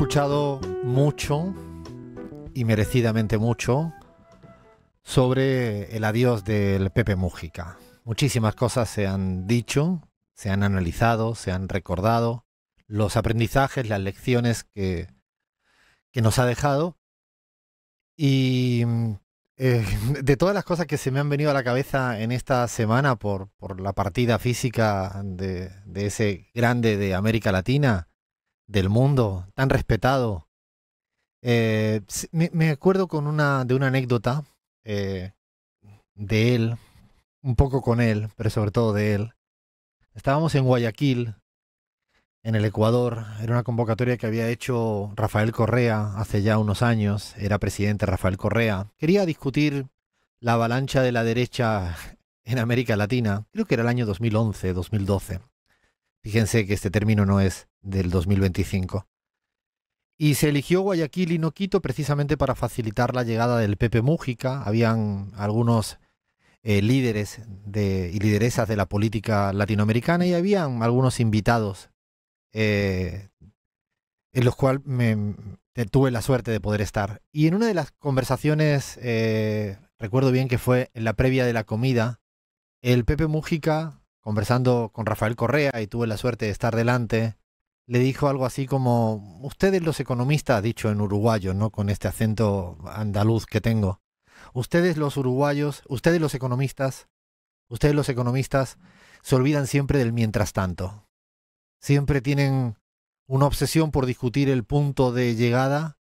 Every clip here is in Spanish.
escuchado mucho, y merecidamente mucho, sobre el adiós del Pepe Mújica. Muchísimas cosas se han dicho, se han analizado, se han recordado, los aprendizajes, las lecciones que nos ha dejado. Y de todas las cosas que se me han venido a la cabeza en esta semana por la partida física de ese grande de América Latina, del mundo, tan respetado, me acuerdo de una anécdota de él, un poco con él, pero sobre todo de él. Estábamos en Guayaquil, en el Ecuador. Era una convocatoria que había hecho Rafael Correa hace ya unos años. Era presidente Rafael Correa. Quería discutir la avalancha de la derecha en América Latina. Creo que era el año 2011, 2012. Fíjense que este término no es del 2025. Y se eligió Guayaquil y no Quito precisamente para facilitar la llegada del Pepe Mújica. Habían algunos líderes y lideresas de la política latinoamericana y habían algunos invitados en los cuales tuve la suerte de poder estar. Y en una de las conversaciones, recuerdo bien que fue en la previa de la comida, el Pepe Mújica, conversando con Rafael Correa, y tuve la suerte de estar delante, le dijo algo así como: ustedes los economistas, dicho en uruguayo, no con este acento andaluz que tengo, ustedes los uruguayos, ustedes los economistas se olvidan siempre del mientras tanto. Siempre tienen una obsesión por discutir el punto de llegada,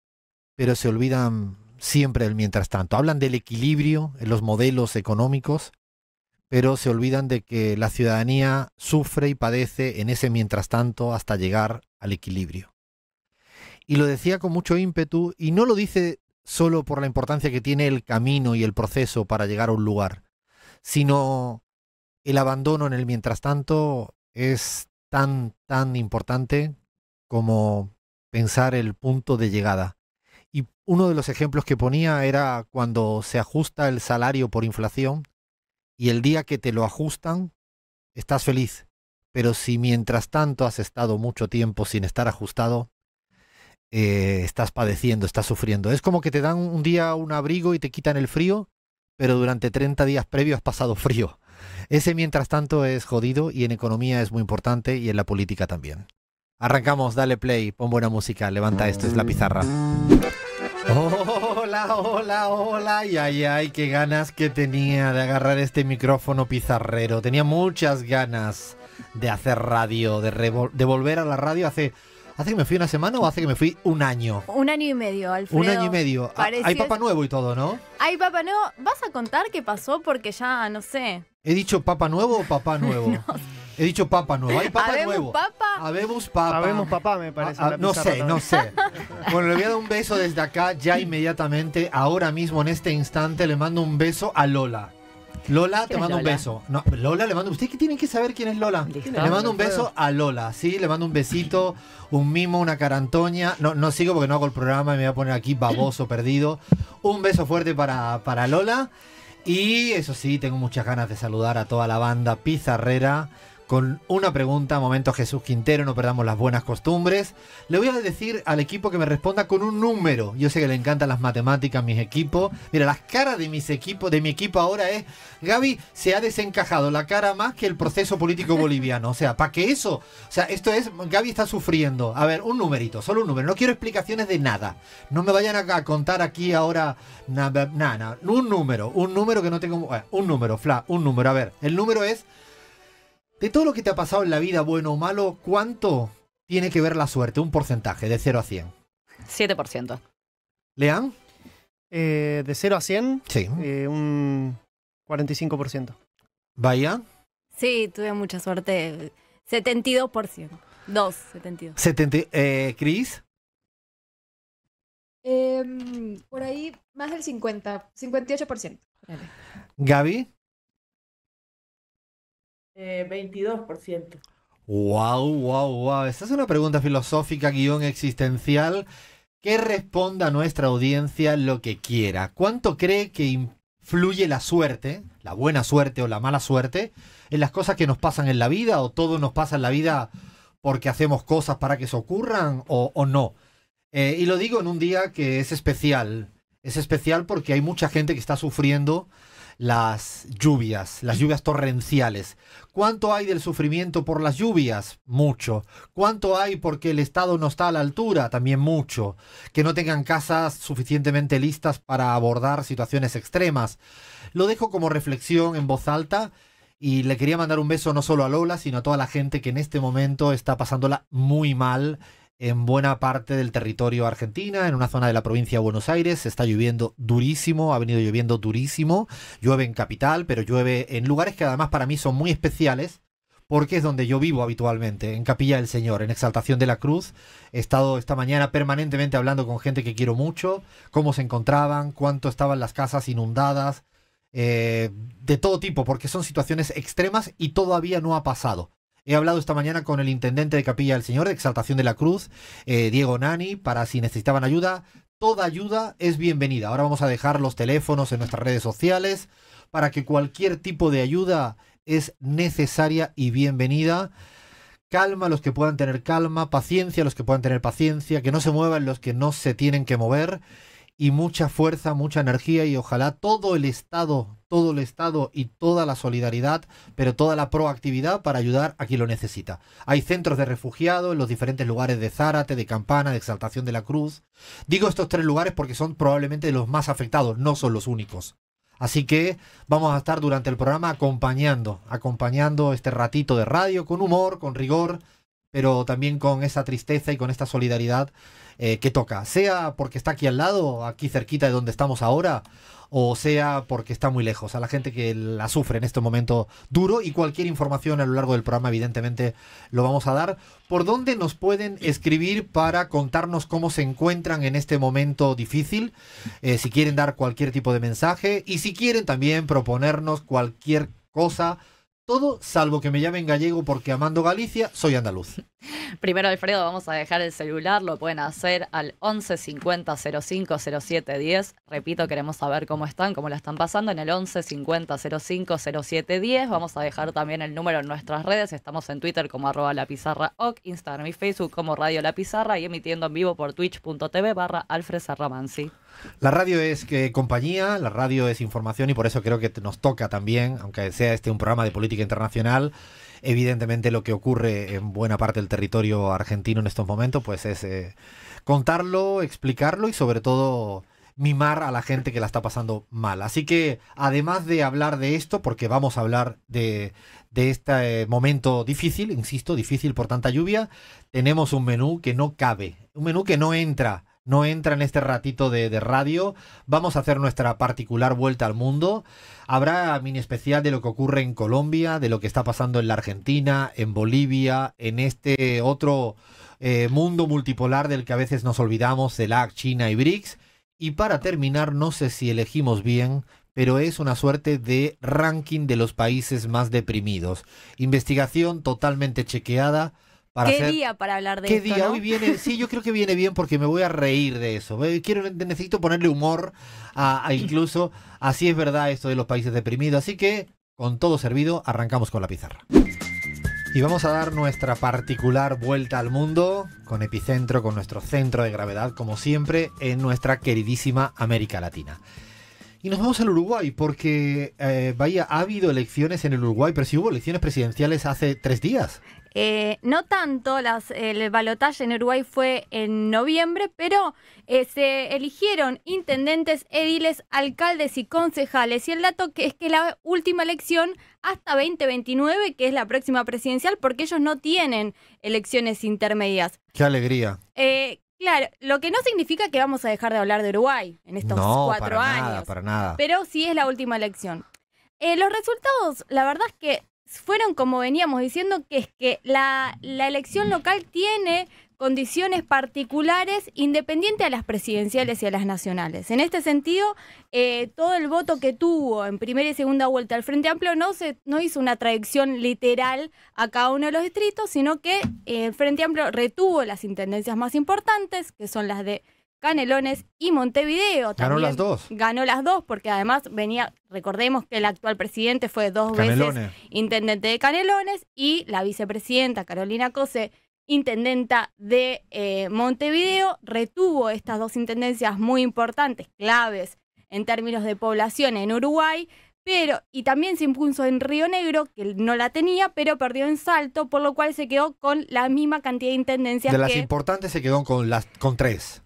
pero se olvidan siempre del mientras tanto. Hablan del equilibrio en los modelos económicos, pero se olvidan de que la ciudadanía sufre y padece en ese mientras tanto hasta llegar al equilibrio. Y lo decía con mucho ímpetu, y no lo dice solo por la importancia que tiene el camino y el proceso para llegar a un lugar, sino el abandono en el mientras tanto es tan importante como pensar el punto de llegada. Y uno de los ejemplos que ponía era cuando se ajusta el salario por inflación, y el día que te lo ajustan estás feliz, pero si mientras tanto has estado mucho tiempo sin estar ajustado, estás padeciendo, estás sufriendo. Es como que te dan un día un abrigo y te quitan el frío, pero durante 30 días previos has pasado frío. Ese mientras tanto es jodido, y en economía es muy importante, y en la política también. Arrancamos, dale play, pon buena música, levanta esto, es la pizarra. Hola, hola, hola, ay, qué ganas que tenía de agarrar este micrófono pizarrero. Tenía muchas ganas de hacer radio, de volver a la radio. ¿Hace que me fui una semana o hace que me fui un año? Un año y medio, Alfredo. Un año y medio. Hay Papa Nuevo y todo, ¿no? Hay Papa Nuevo. ¿Vas a contar qué pasó? Porque ya, no sé. ¿He dicho Papa Nuevo o Papá Nuevo? No. He dicho Papa Nuevo. Hay Papa Nuevo. Habemos Papa. Habemos Papá, me parece. No sé. Bueno, le voy a dar un beso desde acá, ya inmediatamente, ahora mismo, en este instante, le mando un beso a Lola. Lola, te mando un beso. No, Lola, le mando. Ustedes que tienen que saber quién es Lola. ¿Listo? Le mando un beso a Lola, sí, le mando un besito, un mimo, una carantoña. No sigo porque no hago el programa y me voy a poner aquí baboso, perdido. Un beso fuerte para Lola. Y eso sí, tengo muchas ganas de saludar a toda la banda pizarrera con una pregunta. Momento Jesús Quintero, no perdamos las buenas costumbres. Le voy a decir al equipo que me responda con un número. Yo sé que le encantan las matemáticas a mis equipos. Mira, las caras de mi equipo ahora es: Gaby se ha desencajado la cara más que el proceso político boliviano. O sea, para que eso, esto es, Gaby está sufriendo. A ver, un numerito, solo un número. No quiero explicaciones de nada. No me vayan a contar aquí ahora nada. Un número que no tengo. Un número. A ver, el número es: de todo lo que te ha pasado en la vida, bueno o malo, ¿cuánto tiene que ver la suerte? Un porcentaje, de 0 a 100. 7%. ¿Lean? De 0 a 100, Sí. Un 45%. ¿Bahía? Sí, tuve mucha suerte. 72%. 72. ¿Cris? Por ahí más del 58%. ¿Gaby? 22%. Wow. Esta es una pregunta filosófica, existencial, que responda a nuestra audiencia lo que quiera. ¿Cuánto cree que influye la suerte, la buena suerte o la mala suerte, en las cosas que nos pasan en la vida? ¿O todo nos pasa en la vida porque hacemos cosas para que eso ocurran o no? Y lo digo en un día que es especial. Es especial porque hay mucha gente que está sufriendo las lluvias torrenciales. ¿Cuánto hay del sufrimiento por las lluvias? Mucho. ¿Cuánto hay porque el Estado no está a la altura? También mucho. Que no tengan casas suficientemente listas para abordar situaciones extremas. Lo dejo como reflexión en voz alta y le quería mandar un beso no solo a Lola, sino a toda la gente que en este momento está pasándola muy mal en buena parte del territorio argentina, en una zona de la provincia de Buenos Aires. Está lloviendo durísimo, ha venido lloviendo durísimo. Llueve en Capital, pero llueve en lugares que además para mí son muy especiales, porque es donde yo vivo habitualmente, en Capilla del Señor, en Exaltación de la Cruz. He estado esta mañana permanentemente hablando con gente que quiero mucho, cómo se encontraban, cuánto estaban las casas inundadas, de todo tipo, porque son situaciones extremas y todavía no ha pasado. He hablado esta mañana con el intendente de Capilla del Señor, de Exaltación de la Cruz, Diego Nani, para si necesitaban ayuda. Toda ayuda es bienvenida. Ahora vamos a dejar los teléfonos en nuestras redes sociales para que cualquier tipo de ayuda es necesaria y bienvenida. Calma los que puedan tener calma, paciencia los que puedan tener paciencia, que no se muevan los que no se tienen que mover. Y mucha fuerza, mucha energía y ojalá todo el Estado y toda la solidaridad, pero toda la proactividad para ayudar a quien lo necesita. Hay centros de refugiados en los diferentes lugares de Zárate, de Campana, de Exaltación de la Cruz. Digo estos 3 lugares porque son probablemente los más afectados, no son los únicos. Así que vamos a estar durante el programa acompañando este ratito de radio con humor, con rigor, pero también con esa tristeza y con esta solidaridad que toca, sea porque está aquí al lado, aquí cerquita de donde estamos ahora, o sea porque está muy lejos, a la gente que la sufre en este momento duro. Y cualquier información a lo largo del programa evidentemente lo vamos a dar. ¿Por dónde nos pueden escribir para contarnos cómo se encuentran en este momento difícil? Si quieren dar cualquier tipo de mensaje y si quieren también proponernos cualquier cosa. Todo salvo que me llamen gallego, porque amando Galicia soy andaluz. Primero, Alfredo, vamos a dejar el celular. Lo pueden hacer al 11 50 05 07 10. Repito, queremos saber cómo están, cómo la están pasando. En el 11 50 05 07 10. Vamos a dejar también el número en nuestras redes. Estamos en Twitter como @lapizarraoc, Instagram y Facebook como Radio La Pizarra y emitiendo en vivo por twitch.tv/Alfred Serramansi. La radio es compañía, la radio es información y por eso creo que nos toca también, aunque sea un programa de política internacional, evidentemente lo que ocurre en buena parte del territorio argentino en estos momentos, pues es contarlo, explicarlo y sobre todo mimar a la gente que la está pasando mal. Así que además de hablar de esto, porque vamos a hablar de este momento difícil, insisto, difícil por tanta lluvia, tenemos un menú que no cabe, un menú que no entra en este ratito de radio. Vamos a hacer nuestra particular vuelta al mundo. Habrá mini especial de lo que ocurre en Colombia, de lo que está pasando en la Argentina, en Bolivia, en este otro mundo multipolar del que a veces nos olvidamos, CELAC, China y BRICS. Y para terminar, no sé si elegimos bien, pero es una suerte de ranking de los países más deprimidos. Investigación totalmente chequeada. ¿Qué día para hablar de ¿Qué esto, día? ¿no? Hoy viene, sí, yo creo que viene bien porque me voy a reír de eso. Necesito ponerle humor a incluso, así es verdad esto de los países deprimidos. Así que, con todo servido, arrancamos con la pizarra. Y vamos a dar nuestra particular vuelta al mundo, con epicentro, con nuestro centro de gravedad, como siempre, en nuestra queridísima América Latina. Y nos vamos al Uruguay porque, ha habido elecciones en el Uruguay, pero sí hubo elecciones presidenciales hace 3 días. No tanto, el balotaje en Uruguay fue en noviembre, pero se eligieron intendentes, ediles, alcaldes y concejales. Y el dato es que la última elección hasta 2029, que es la próxima presidencial, porque ellos no tienen elecciones intermedias. ¡Qué alegría! Claro, lo que no significa que vamos a dejar de hablar de Uruguay en estos 4 años. No, para nada. Pero sí es la última elección. Los resultados, la verdad es que fueron como veníamos diciendo, que es que la elección local tiene condiciones particulares independiente a las presidenciales y a las nacionales. En este sentido, todo el voto que tuvo en primera y segunda vuelta el Frente Amplio no hizo una traducción literal a cada uno de los distritos, sino que el Frente Amplio retuvo las intendencias más importantes, que son las de Canelones y Montevideo. Ganó las dos. Ganó las dos porque además recordemos que el actual presidente fue 2 veces intendente de Canelones y la vicepresidenta Carolina Cose intendenta de Montevideo, retuvo estas dos intendencias muy importantes, claves en términos de población en Uruguay, y también se impuso en Río Negro, que no la tenía, pero perdió en Salto, por lo cual se quedó con la misma cantidad de intendencias De las importantes se quedó con 3.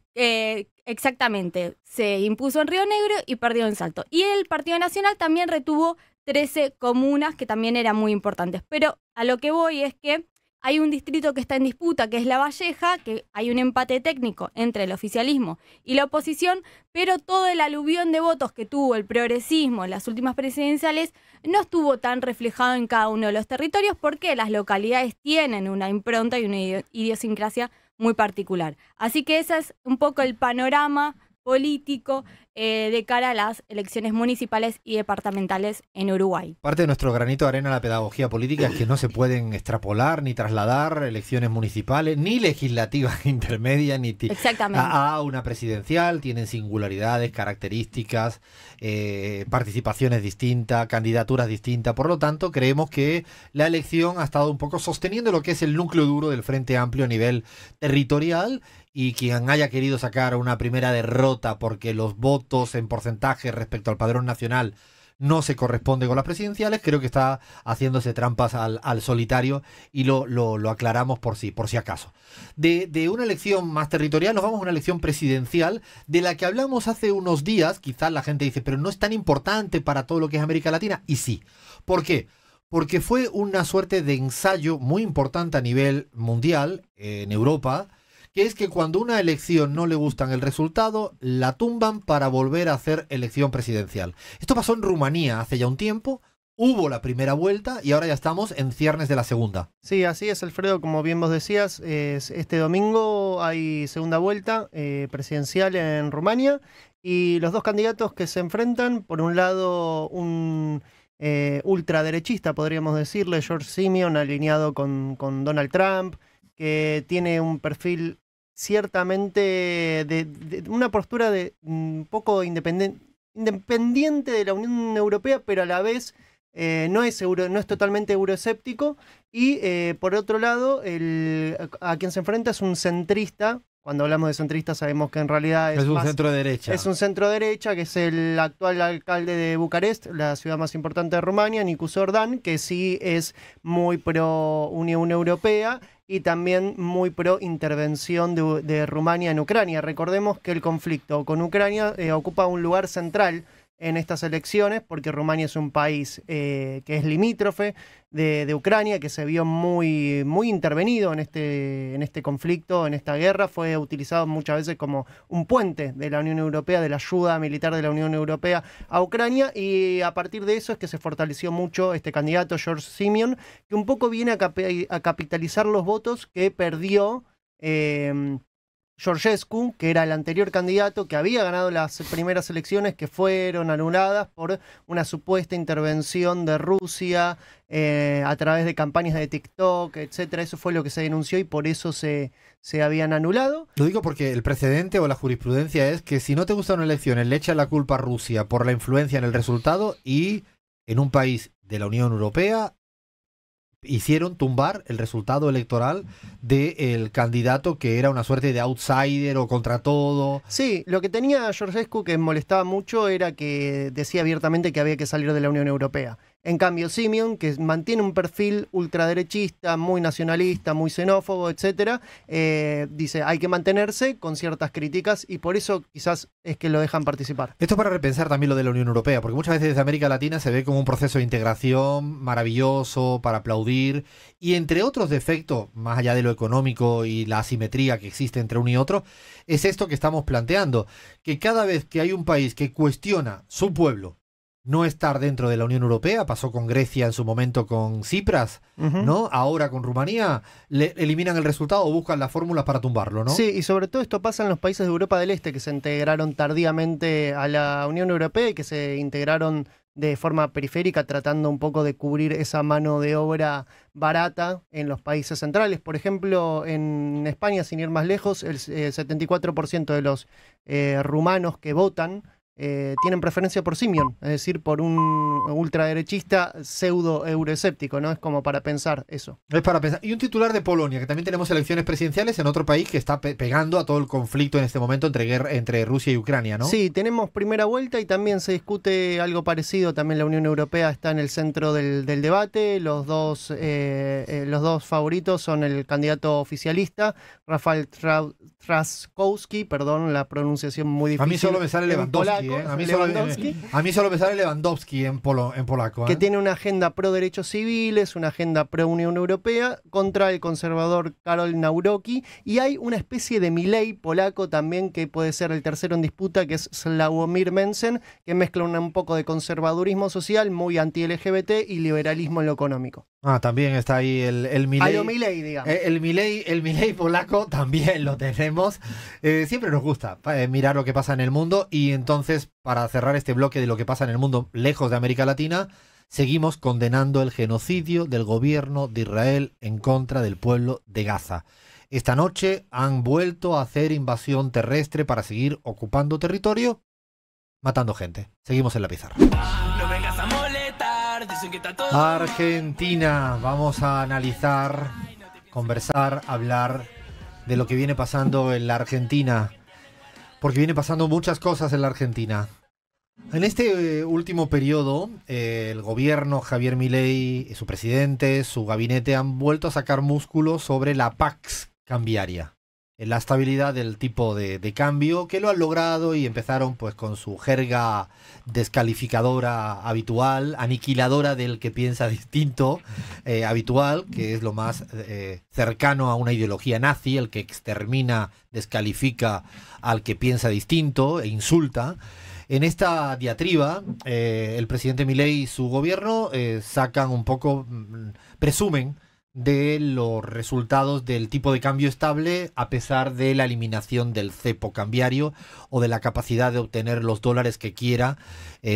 Exactamente, se impuso en Río Negro y perdió en Salto. Y el Partido Nacional también retuvo 13 comunas que también eran muy importantes. Pero a lo que voy es que hay un distrito que está en disputa, que es La Valleja, que hay un empate técnico entre el oficialismo y la oposición, pero todo el aluvión de votos que tuvo el progresismo en las últimas presidenciales no estuvo tan reflejado en cada uno de los territorios porque las localidades tienen una impronta y una idiosincrasia muy particular. Así que ese es un poco el panorama político de cara a las elecciones municipales y departamentales en Uruguay. Parte de nuestro granito de arena a la pedagogía política es que no se pueden extrapolar ni trasladar elecciones municipales, ni legislativas intermedias, ni Exactamente. a una presidencial. Tienen singularidades, características, participaciones distintas, candidaturas distintas. Por lo tanto, creemos que la elección ha estado un poco sosteniendo lo que es el núcleo duro del Frente Amplio a nivel territorial, y quien haya querido sacar una primera derrota porque los votos en porcentaje respecto al padrón nacional no se corresponde con las presidenciales, creo que está haciéndose trampas al solitario, y lo aclaramos por si acaso. De una elección más territorial nos vamos a una elección presidencial de la que hablamos hace unos días. Quizás la gente dice, pero no es tan importante para todo lo que es América Latina. Y sí. ¿Por qué? Porque fue una suerte de ensayo muy importante a nivel mundial, en Europa, que es que cuando una elección no le gustan el resultado, la tumban para volver a hacer elección presidencial. Esto pasó en Rumanía hace ya un tiempo, hubo la primera vuelta y ahora ya estamos en ciernes de la segunda. Sí, así es, Alfredo, como bien vos decías, este domingo hay segunda vuelta presidencial en Rumania, y los dos candidatos que se enfrentan, por un lado un ultraderechista, podríamos decirle, George Simeon, alineado con Donald Trump, que tiene un perfil ciertamente de una postura de un poco independiente de la Unión Europea, pero a la vez no es totalmente euroescéptico. Y por otro lado, a quien se enfrenta es un centrista. Cuando hablamos de centrista sabemos que en realidad es un centro derecha. Es un centro derecha, que es el actual alcalde de Bucarest, la ciudad más importante de Rumania, Nicu Orban, que sí es muy pro Unión Europea y también muy pro intervención de Rumania en Ucrania. Recordemos que el conflicto con Ucrania ocupa un lugar central en estas elecciones, porque Rumania es un país que es limítrofe de Ucrania, que se vio muy, muy intervenido en este conflicto, en esta guerra. Fue utilizado muchas veces como un puente de la Unión Europea, de la ayuda militar de la Unión Europea a Ucrania, y a partir de eso es que se fortaleció mucho este candidato, George Simeon, que un poco viene a capitalizar los votos que perdió Georgescu, que era el anterior candidato, que había ganado las primeras elecciones, que fueron anuladas por una supuesta intervención de Rusia a través de campañas de TikTok, etcétera. Eso fue lo que se denunció y por eso se habían anulado. Lo digo porque el precedente o la jurisprudencia es que si no te gustan las elecciones, le echas la culpa a Rusia por la influencia en el resultado, y en un país de la Unión Europea hicieron tumbar el resultado electoral del candidato que era una suerte de outsider o contra todo. Sí, lo que tenía Georgescu que molestaba mucho era que decía abiertamente que había que salir de la Unión Europea. En cambio, Simeon, que mantiene un perfil ultraderechista, muy nacionalista, muy xenófobo, etcétera, dice hay que mantenerse con ciertas críticas, y por eso quizás es que lo dejan participar. Esto es para repensar también lo de la Unión Europea, porque muchas veces desde América Latina se ve como un proceso de integración maravilloso para aplaudir, y entre otros defectos, más allá de lo económico y la asimetría que existe entre uno y otro, es esto que estamos planteando, que cada vez que hay un país que cuestiona su pueblo no estar dentro de la Unión Europea, pasó con Grecia en su momento con Tsipras, ¿no? Ahora con Rumanía, le eliminan el resultado o buscan las fórmulas para tumbarlo, ¿no? Sí, y sobre todo esto pasa en los países de Europa del Este, que se integraron tardíamente a la Unión Europea y que se integraron de forma periférica, tratando un poco de cubrir esa mano de obra barata en los países centrales. Por ejemplo, en España, sin ir más lejos, el 74% de los rumanos que votan tienen preferencia por Simeón, es decir, por un ultraderechista pseudo-euroescéptico, ¿no? Es como para pensar eso. Es para pensar. Y un titular de Polonia, que también tenemos elecciones presidenciales en otro país que está pegando a todo el conflicto en este momento entre Rusia y Ucrania, ¿no? Sí, tenemos primera vuelta y también se discute algo parecido. También la Unión Europea está en el centro del debate. Los dos favoritos son el candidato oficialista, Rafael Trzaskowski, perdón, la pronunciación muy difícil. A mí solo me sale Lewandowski, polaco, ¿eh? Lewandowski. A mí solo me sale Lewandowski en polaco. Que tiene una agenda pro derechos civiles, una agenda pro Unión Europea, contra el conservador Karol Nawrocki, y hay una especie de Milei polaco también, que puede ser el tercero en disputa, que es Sławomir Mencen, que mezcla un poco de conservadurismo social, muy anti-LGBT, y liberalismo en lo económico. También está ahí el Milei. A lo Milei, digamos. El Milei polaco también lo tenemos. Siempre nos gusta mirar lo que pasa en el mundo, y entonces, para cerrar este bloque de lo que pasa en el mundo lejos de América Latina, seguimos condenando el genocidio del gobierno de Israel en contra del pueblo de Gaza. Esta noche han vuelto a hacer invasión terrestre para seguir ocupando territorio, matando gente. Seguimos en la pizarra. No vengas a molestar, dicen que está todo Argentina, vamos a analizar, conversar, hablar de lo que viene pasando en la Argentina, porque viene pasando muchas cosas en la Argentina. En este último periodo, el gobierno, Javier Milei, su presidente, su gabinete han vuelto a sacar músculo sobre la pax cambiaria, la estabilidad del tipo de cambio, que lo han logrado, y empezaron pues con su jerga descalificadora habitual, aniquiladora del que piensa distinto, habitual, que es lo más cercano a una ideología nazi, el que extermina, descalifica al que piensa distinto e insulta. En esta diatriba, el presidente Milei y su gobierno sacan un poco, presumen de los resultados del tipo de cambio estable, a pesar de la eliminación del cepo cambiario o de la capacidad de obtener los dólares que quiera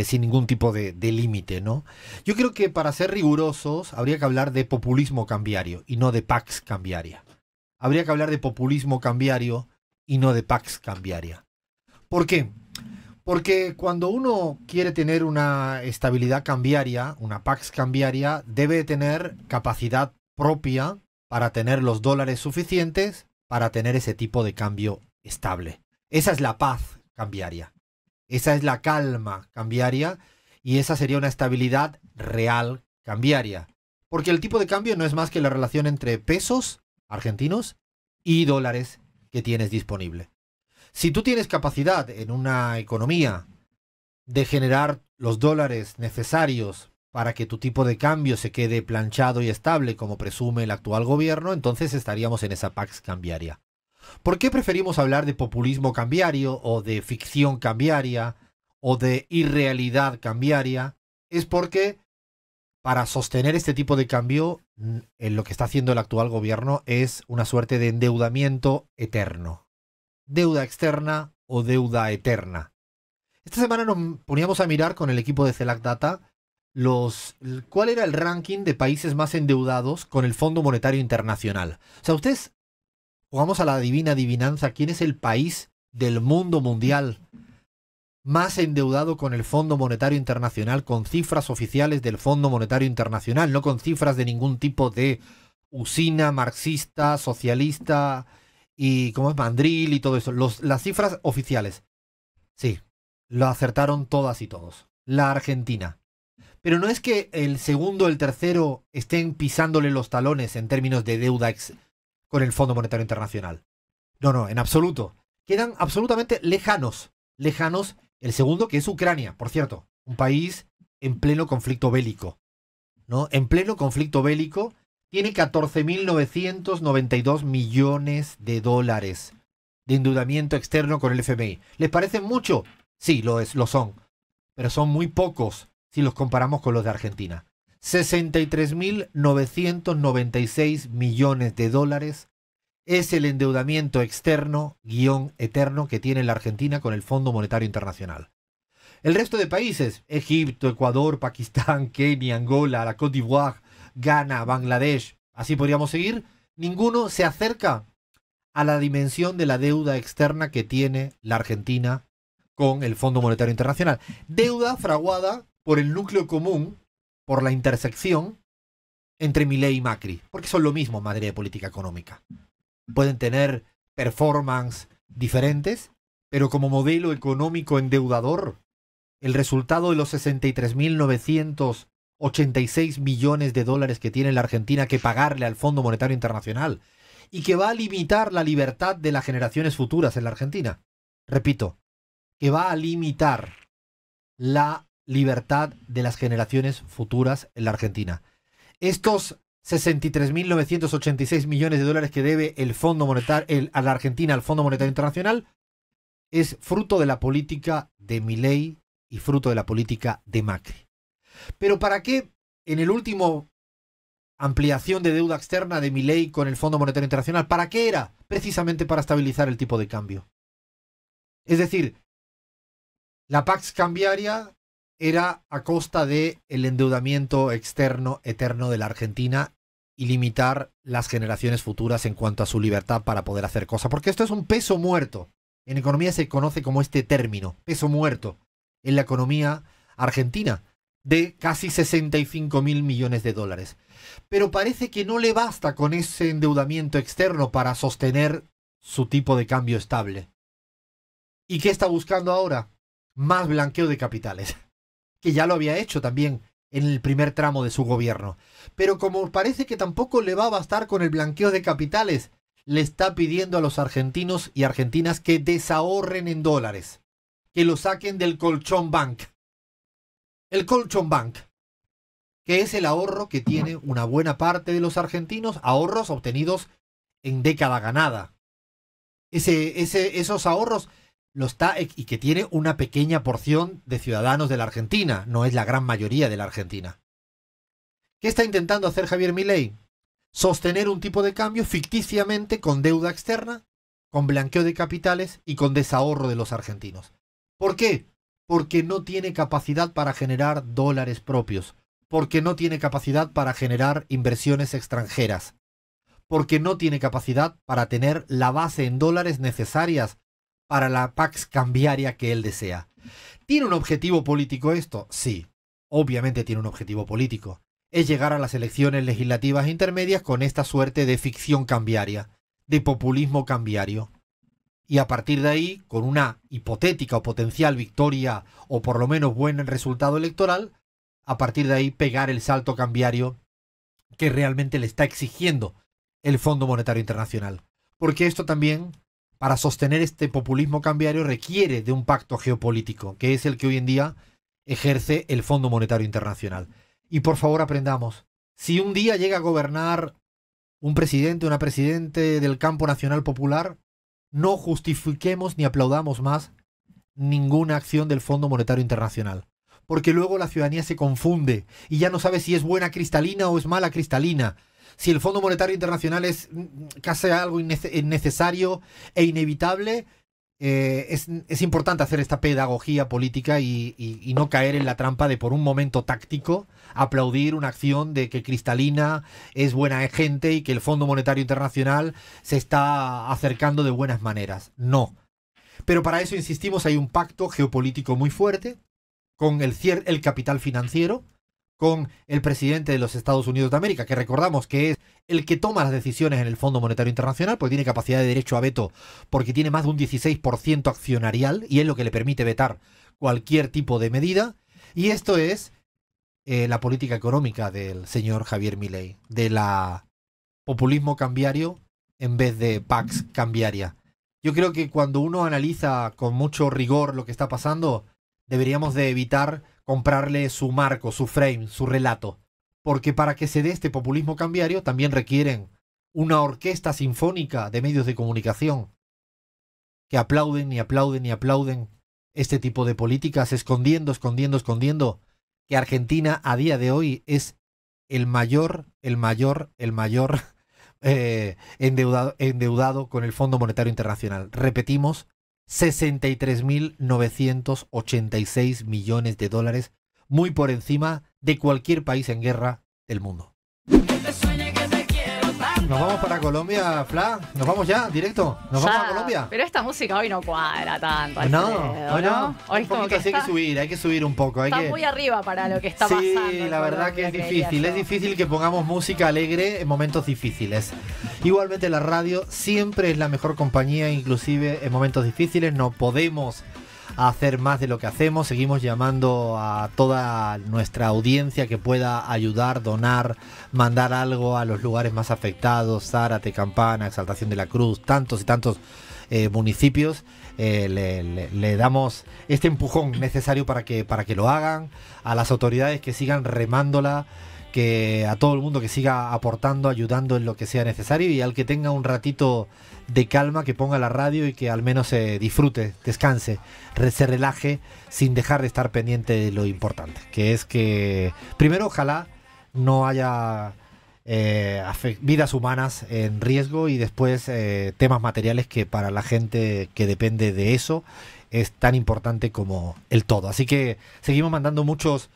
sin ningún tipo de límite, ¿no? Yo creo que, para ser rigurosos, habría que hablar de populismo cambiario y no de pax cambiaria. Habría que hablar de populismo cambiario y no de pax cambiaria. ¿Por qué? Porque cuando uno quiere tener una estabilidad cambiaria, una pax cambiaria, debe tener capacidad propia para tener los dólares suficientes para tener ese tipo de cambio estable. Esa es la paz cambiaria, esa es la calma cambiaria, y esa sería una estabilidad real cambiaria. Porque el tipo de cambio no es más que la relación entre pesos argentinos y dólares que tienes disponible. Si tú tienes capacidad en una economía de generar los dólares necesarios para que tu tipo de cambio se quede planchado y estable, como presume el actual gobierno, entonces estaríamos en esa pax cambiaria. ¿Por qué preferimos hablar de populismo cambiario, o de ficción cambiaria, o de irrealidad cambiaria? Es porque, para sostener este tipo de cambio, lo que está haciendo el actual gobierno es una suerte de endeudamiento eterno. Deuda externa o deuda eterna. Esta semana nos poníamos a mirar con el equipo de CELAC Data cuál era el ranking de países más endeudados con el Fondo Monetario Internacional. O sea, ustedes, jugamos a la divina adivinanza, ¿quién es el país del mundo mundial más endeudado con el Fondo Monetario Internacional, con cifras oficiales del Fondo Monetario Internacional, no con cifras de ningún tipo de usina marxista, socialista y como es mandril y todo eso? Las cifras oficiales. Sí, lo acertaron todas y todos. La Argentina. Pero no es que el segundo o el tercero estén pisándole los talones en términos de deuda con el Fondo Monetario Internacional. No, en absoluto. Quedan absolutamente lejanos. Lejanos el segundo, que es Ucrania, por cierto. Un país en pleno conflicto bélico, ¿no? En pleno conflicto bélico, tiene 14.992 millones de dólares de endeudamiento externo con el FMI. ¿Les parece mucho? Sí, lo son. Pero son muy pocos si los comparamos con los de Argentina. 63.996 millones de dólares es el endeudamiento externo eterno que tiene la Argentina con el Fondo Monetario Internacional. El resto de países, Egipto, Ecuador, Pakistán, Kenia, Angola, la Côte d'Ivoire, Ghana, Bangladesh, así podríamos seguir, ninguno se acerca a la dimensión de la deuda externa que tiene la Argentina con el Fondo Monetario Internacional. Deuda fraguada por el núcleo común, por la intersección entre Milei y Macri, porque son lo mismo en materia de política económica. Pueden tener performance diferentes, pero como modelo económico endeudador, el resultado de los 63.986 millones de dólares que tiene la Argentina que pagarle al Fondo Monetario Internacional y que va a limitar la libertad de las generaciones futuras en la Argentina. Repito, que va a limitar la libertad de las generaciones futuras en la Argentina. Estos 63.986 millones de dólares que debe el Fondo Monetario a la Argentina al Fondo Monetario Internacional es fruto de la política de Milei y fruto de la política de Macri. Pero ¿para qué en el último ampliación de deuda externa de Milei con el Fondo Monetario Internacional? ¿Para qué era? Precisamente para estabilizar el tipo de cambio. Es decir, la pax cambiaria era a costa del endeudamiento externo eterno de la Argentina y limitar las generaciones futuras en cuanto a su libertad para poder hacer cosas. Porque esto es un peso muerto. En economía se conoce como este término, peso muerto, en la economía argentina, de casi 65.000 millones de dólares. Pero parece que no le basta con ese endeudamiento externo para sostener su tipo de cambio estable. ¿Y qué está buscando ahora? Más blanqueo de capitales, que ya lo había hecho también en el primer tramo de su gobierno. Pero como parece que tampoco le va a bastar con el blanqueo de capitales, le está pidiendo a los argentinos y argentinas que desahorren en dólares, que lo saquen del colchón bank. El colchón bank, que es el ahorro que tiene una buena parte de los argentinos, ahorros obtenidos en década ganada. Esos ahorros y que tiene una pequeña porción de ciudadanos de la Argentina, no es la gran mayoría de la Argentina. ¿Qué está intentando hacer Javier Milei? Sostener un tipo de cambio ficticiamente con deuda externa, con blanqueo de capitales y con desahorro de los argentinos. ¿Por qué? Porque no tiene capacidad para generar dólares propios, porque no tiene capacidad para generar inversiones extranjeras, porque no tiene capacidad para tener la base en dólares necesarias para la pax cambiaria que él desea. ¿Tiene un objetivo político esto? Sí, obviamente tiene un objetivo político. Es llegar a las elecciones legislativas intermedias con esta suerte de ficción cambiaria, de populismo cambiario. Y a partir de ahí, con una hipotética o potencial victoria o por lo menos buen resultado electoral, a partir de ahí pegar el salto cambiario que realmente le está exigiendo el Fondo Monetario Internacional. Porque esto también, para sostener este populismo cambiario, requiere de un pacto geopolítico, que es el que hoy en día ejerce el Fondo Monetario Internacional. Y por favor aprendamos, si un día llega a gobernar un presidente o una presidente del campo nacional popular, no justifiquemos ni aplaudamos más ninguna acción del Fondo Monetario Internacional. Porque luego la ciudadanía se confunde y ya no sabe si es buena cristalina o es mala cristalina. Si el Fondo Monetario Internacional es casi algo innecesario e inevitable, es importante hacer esta pedagogía política y no caer en la trampa de por un momento táctico aplaudir una acción de que Cristalina es buena gente y que el Fondo Monetario Internacional se está acercando de buenas maneras. No. Pero para eso, insistimos, hay un pacto geopolítico muy fuerte con el capital financiero, con el presidente de los Estados Unidos de América, que recordamos que es el que toma las decisiones en el Fondo Monetario Internacional, porque tiene capacidad de derecho a veto, porque tiene más de un 16% accionarial, y es lo que le permite vetar cualquier tipo de medida. Y esto es la política económica del señor Javier Milei, de la populismo cambiario en vez de pax cambiaria. Yo creo que cuando uno analiza con mucho rigor lo que está pasando, deberíamos de evitar comprarle su marco, su frame, su relato. Porque para que se dé este populismo cambiario también requieren una orquesta sinfónica de medios de comunicación que aplauden y aplauden y aplauden este tipo de políticas, escondiendo que Argentina a día de hoy es el mayor endeudado con el Fondo Monetario Internacional. Repetimos, 63.986 millones de dólares, muy por encima de cualquier país en guerra del mundo. Que te sueñe que te quiero Nos vamos para Colombia, Fla. Nos vamos ya, directo. Nos vamos a Colombia. Pero esta música hoy no cuadra tanto. No, Alfredo, hoy no. Hoy Un es como poquito, que sí, hay que subir un poco. está muy arriba para lo que está sí, pasando. Sí, en la verdad Colombia, que es creería difícil. yo. Es difícil que pongamos música alegre en momentos difíciles. Igualmente la radio siempre es la mejor compañía, inclusive en momentos difíciles. No podemos hacer más de lo que hacemos. Seguimos llamando a toda nuestra audiencia que pueda ayudar, donar, mandar algo a los lugares más afectados: Zárate, Campana, Exaltación de la Cruz, tantos y tantos municipios. Le damos este empujón necesario para que lo hagan, a las autoridades que sigan remándola, que a todo el mundo que siga aportando, ayudando en lo que sea necesario, y al que tenga un ratito de calma, que ponga la radio y que al menos disfrute, descanse, se relaje, sin dejar de estar pendiente de lo importante, que es que primero ojalá no haya vidas humanas en riesgo, y después temas materiales, que para la gente que depende de eso es tan importante como el todo. Así que seguimos mandando muchos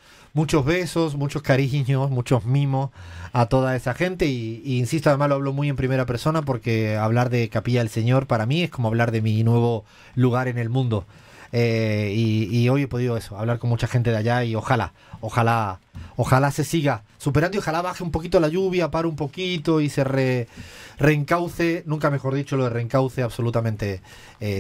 besos, muchos cariños, muchos mimos a toda esa gente, y insisto, además lo hablo muy en primera persona, porque hablar de Capilla del Señor para mí es como hablar de mi nuevo lugar en el mundo. Y hoy he podido hablar con mucha gente de allá, y ojalá se siga superando, y ojalá baje un poquito la lluvia, pare un poquito y se reencauce, nunca mejor dicho, lo de reencauce absolutamente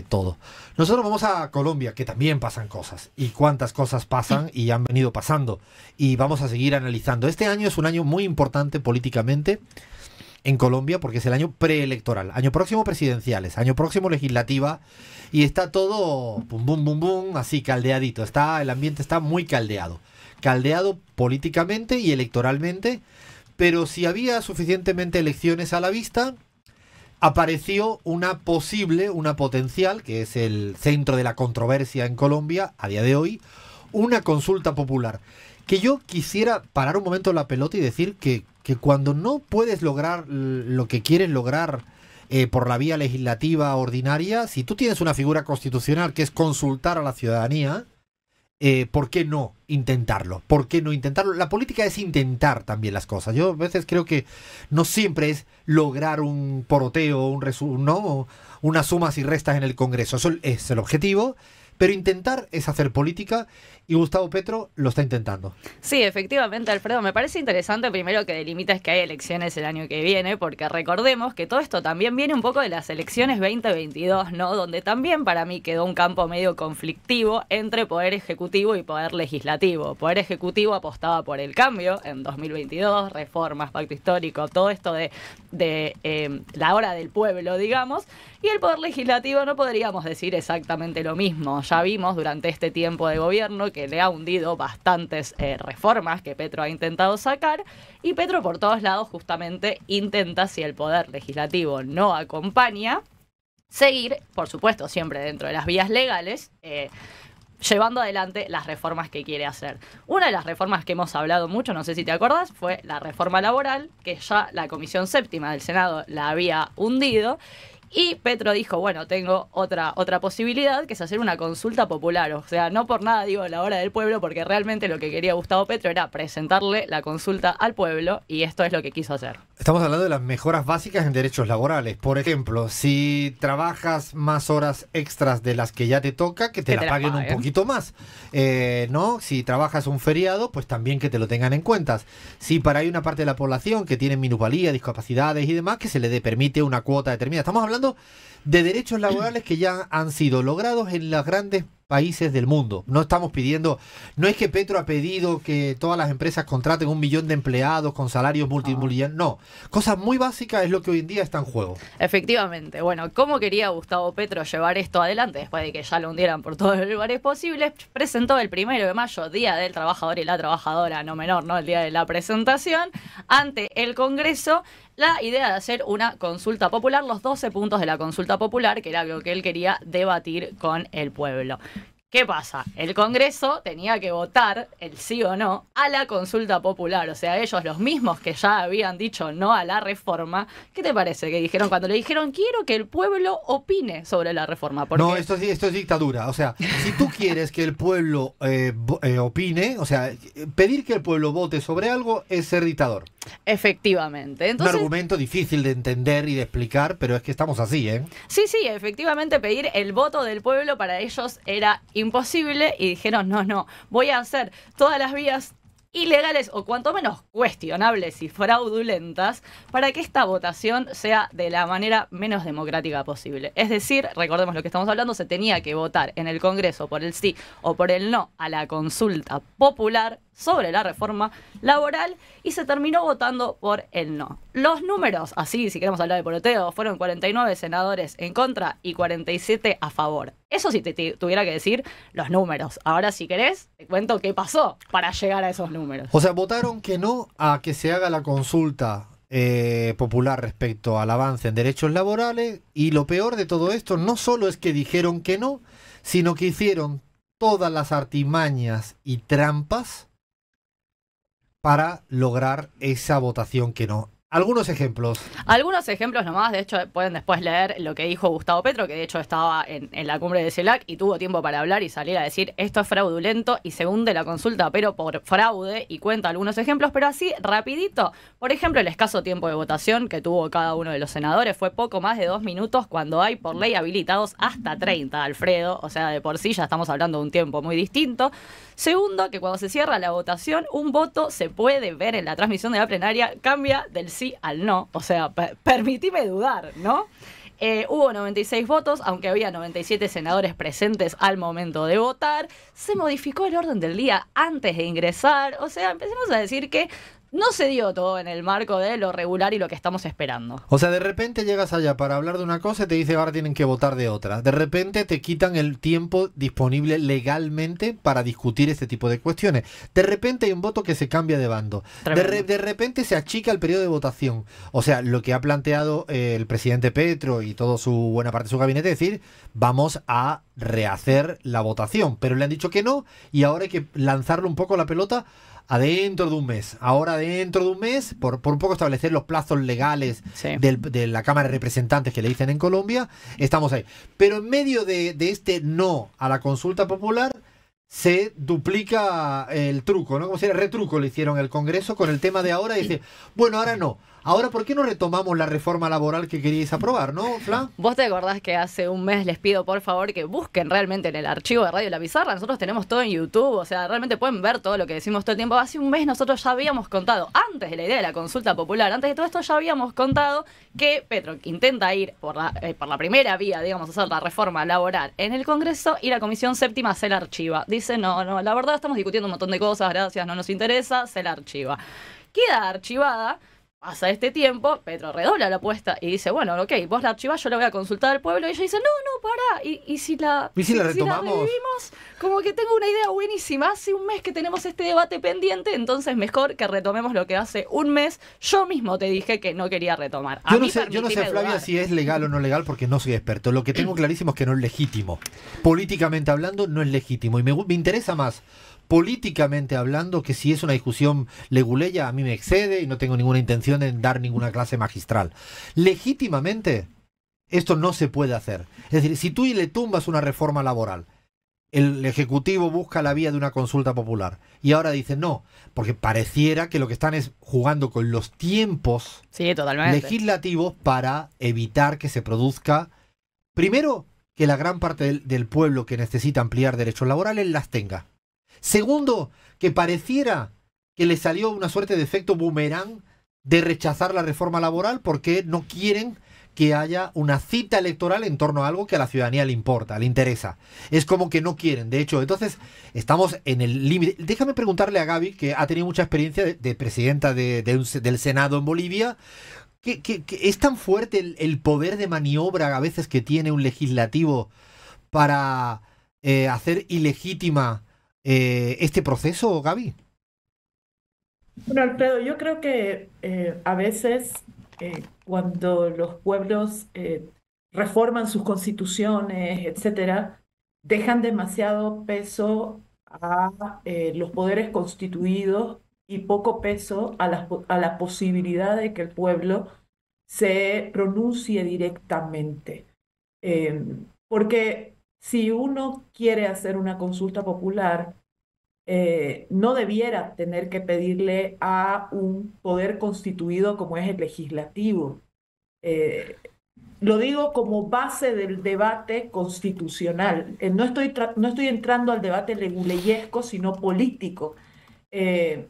todo. Nosotros vamos a Colombia, que también pasan cosas, y cuántas cosas pasan y han venido pasando, y vamos a seguir analizando. Este año es un año muy importante políticamente en Colombia, porque es el año preelectoral, año próximo presidenciales, año próximo legislativa, y está todo bum bum bum bum, así caldeadito. El ambiente está muy caldeado políticamente y electoralmente, pero si había suficientemente elecciones a la vista, apareció una potencial, que es el centro de la controversia en Colombia a día de hoy, una consulta popular. Que yo quisiera parar un momento la pelota y decir que cuando no puedes lograr lo que quieres lograr por la vía legislativa ordinaria, si tú tienes una figura constitucional que es consultar a la ciudadanía, ¿por qué no intentarlo? ¿Por qué no intentarlo? La política es intentar también las cosas. Yo a veces creo que no siempre es lograr un poroteo, unas sumas y restas en el Congreso. Eso es el objetivo, pero intentar es hacer política, y Gustavo Petro lo está intentando. Sí, efectivamente, Alfredo. Me parece interesante primero que delimites que hay elecciones el año que viene, porque recordemos que todo esto también viene un poco de las elecciones 2022, ¿no? Donde también para mí quedó un campo medio conflictivo entre poder ejecutivo y poder legislativo. Poder ejecutivo apostaba por el cambio en 2022, reformas, pacto histórico, todo esto de la hora del pueblo, digamos, y el poder legislativo no podríamos decir exactamente lo mismo. Ya vimos durante este tiempo de gobierno que le ha hundido bastantes reformas que Petro ha intentado sacar, y Petro por todos lados justamente intenta, si el poder legislativo no acompaña, seguir, por supuesto siempre dentro de las vías legales, llevando adelante las reformas que quiere hacer. Una de las reformas que hemos hablado mucho, no sé si te acordás, fue la reforma laboral, que ya la Comisión Séptima del Senado la había hundido. Y Petro dijo, bueno, tengo otra posibilidad, que es hacer una consulta popular. O sea, no por nada digo la hora del pueblo, porque realmente lo que quería Gustavo Petro era presentarle la consulta al pueblo, y esto es lo que quiso hacer. Estamos hablando de las mejoras básicas en derechos laborales. Por ejemplo, si trabajas más horas extras de las que ya te toca, que te la paguen un poquito más. ¿No? Si trabajas un feriado, pues también que te lo tengan en cuenta. Si para hay una parte de la población que tiene minusvalía, discapacidades y demás, que se le permite una cuota determinada. Estamos hablando de derechos laborales que ya han sido logrados en los grandes países del mundo. No estamos pidiendo, no es que Petro ha pedido que todas las empresas contraten 1 millón de empleados con salarios multimillonarios, no. Cosas muy básicas es lo que hoy en día está en juego. Efectivamente. Bueno, ¿cómo quería Gustavo Petro llevar esto adelante después de que ya lo hundieran por todos los lugares posibles? Presentó el 1 de mayo, Día del Trabajador y la Trabajadora, no menor, ¿no? El día de la presentación, ante el Congreso, la idea de hacer una consulta popular, los 12 puntos de la consulta popular, que era lo que él quería debatir con el pueblo. ¿Qué pasa? El Congreso tenía que votar el sí o no a la consulta popular. O sea, ellos, los mismos que ya habían dicho no a la reforma, ¿qué te parece que dijeron cuando le dijeron quiero que el pueblo opine sobre la reforma? Porque... No, esto es dictadura. O sea, si tú quieres que el pueblo opine, o sea, pedir que el pueblo vote sobre algo es ser dictador. Efectivamente. Un Entonces, argumento difícil de entender y de explicar, pero es que estamos así, ¿eh? sí, efectivamente pedir el voto del pueblo para ellos era imposible y dijeron, no, voy a hacer todas las vías ilegales o cuanto menos cuestionables y fraudulentas para que esta votación sea de la manera menos democrática posible. Es decir, recordemos lo que estamos hablando, se tenía que votar en el Congreso por el sí o por el no a la consulta popular sobre la reforma laboral y se terminó votando por el no. Los números, así si queremos hablar de poroteo, fueron 49 senadores en contra y 47 a favor. Eso sí te tuviera que decir los números. Ahora si querés, te cuento qué pasó para llegar a esos números. O sea, votaron que no a que se haga la consulta popular respecto al avance en derechos laborales, y lo peor de todo esto no solo es que dijeron que no, sino que hicieron todas las artimañas y trampas para lograr esa votación que no. Algunos ejemplos. Algunos ejemplos nomás, de hecho pueden después leer lo que dijo Gustavo Petro, que de hecho estaba en la cumbre de CELAC y tuvo tiempo para hablar y salir a decir esto es fraudulento y se hunde la consulta, pero por fraude, y cuenta algunos ejemplos, pero así rapidito. Por ejemplo, el escaso tiempo de votación que tuvo cada uno de los senadores fue poco más de 2 minutos cuando hay por ley habilitados hasta 30, Alfredo, o sea, de por sí ya estamos hablando de un tiempo muy distinto. Segundo, que cuando se cierra la votación, un voto se puede ver en la transmisión de la plenaria, cambia del sí al no, o sea, permitime dudar, ¿no? Hubo 96 votos, aunque había 97 senadores presentes al momento de votar. Se modificó el orden del día antes de ingresar, o sea, empecemos a decir que no se dio todo en el marco de lo regular y lo que estamos esperando. O sea, de repente llegas allá para hablar de una cosa y te dice ahora tienen que votar de otra. De repente te quitan el tiempo disponible legalmente para discutir este tipo de cuestiones. De repente hay un voto que se cambia de bando. De repente se achica el periodo de votación. O sea, lo que ha planteado el presidente Petro y toda su buena parte de su gabinete es decir, vamos a rehacer la votación. Pero le han dicho que no y ahora hay que lanzarle un poco la pelota adentro de un mes. Ahora dentro de un mes, por un poco establecer los plazos legales de la Cámara de Representantes que le dicen en Colombia, estamos ahí. Pero en medio de este no a la consulta popular, se duplica el truco, ¿no? Como si era retruco le hicieron el Congreso con el tema de ahora y dice, bueno, ahora no. Ahora, ¿por qué no retomamos la reforma laboral que queríais aprobar, no, Fla? ¿Vos te acordás que hace un mes les pido, por favor, que busquen realmente en el archivo de Radio La Pizarra? Nosotros tenemos todo en YouTube, o sea, realmente pueden ver todo lo que decimos todo el tiempo. Hace un mes nosotros ya habíamos contado, antes de la idea de la consulta popular, antes de todo esto ya habíamos contado que Petro intenta ir por la primera vía, digamos, hacer la reforma laboral en el Congreso y la Comisión Séptima se la archiva. Dice, no, la verdad estamos discutiendo un montón de cosas, gracias, no nos interesa, se la archiva. Queda archivada. Pasa este tiempo, Petro redobla la apuesta y dice, bueno, ok, vos la archivás, yo la voy a consultar al pueblo. Y ella dice, no, pará. ¿Y si la retomamos? Si la revivimos, como que tengo una idea buenísima. Hace un mes que tenemos este debate pendiente, entonces mejor que retomemos lo que hace un mes. Yo mismo te dije que no quería retomar. Yo no sé, Flavia, si es legal o no legal, porque no soy experto. Lo que tengo clarísimo es que no es legítimo. Políticamente hablando, no es legítimo. Y me interesa más políticamente hablando que si es una discusión leguleya, a mí me excede y no tengo ninguna intención de dar ninguna clase magistral. Legítimamente, esto no se puede hacer. Es decir, si tú le tumbas una reforma laboral, el Ejecutivo busca la vía de una consulta popular y ahora dice no, porque pareciera que lo que están es jugando con los tiempos legislativos para evitar que se produzca, primero, que la gran parte del pueblo que necesita ampliar derechos laborales las tenga. Segundo, que pareciera que le salió una suerte de efecto boomerang de rechazar la reforma laboral porque no quieren que haya una cita electoral en torno a algo que a la ciudadanía le importa, le interesa. Es como que no quieren. De hecho, entonces estamos en el límite. Déjame preguntarle a Gaby, que ha tenido mucha experiencia de presidenta del Senado en Bolivia, que es tan fuerte el poder de maniobra a veces que tiene un legislativo para hacer ilegítima este proceso, Gaby. Bueno, Alfredo, yo creo que a veces cuando los pueblos reforman sus constituciones, etcétera, dejan demasiado peso a los poderes constituidos y poco peso a la posibilidad de que el pueblo se pronuncie directamente. Porque si uno quiere hacer una consulta popular, no debiera tener que pedirle a un poder constituido como es el legislativo. Lo digo como base del debate constitucional. No estoy entrando al debate leguleyesco, sino político. El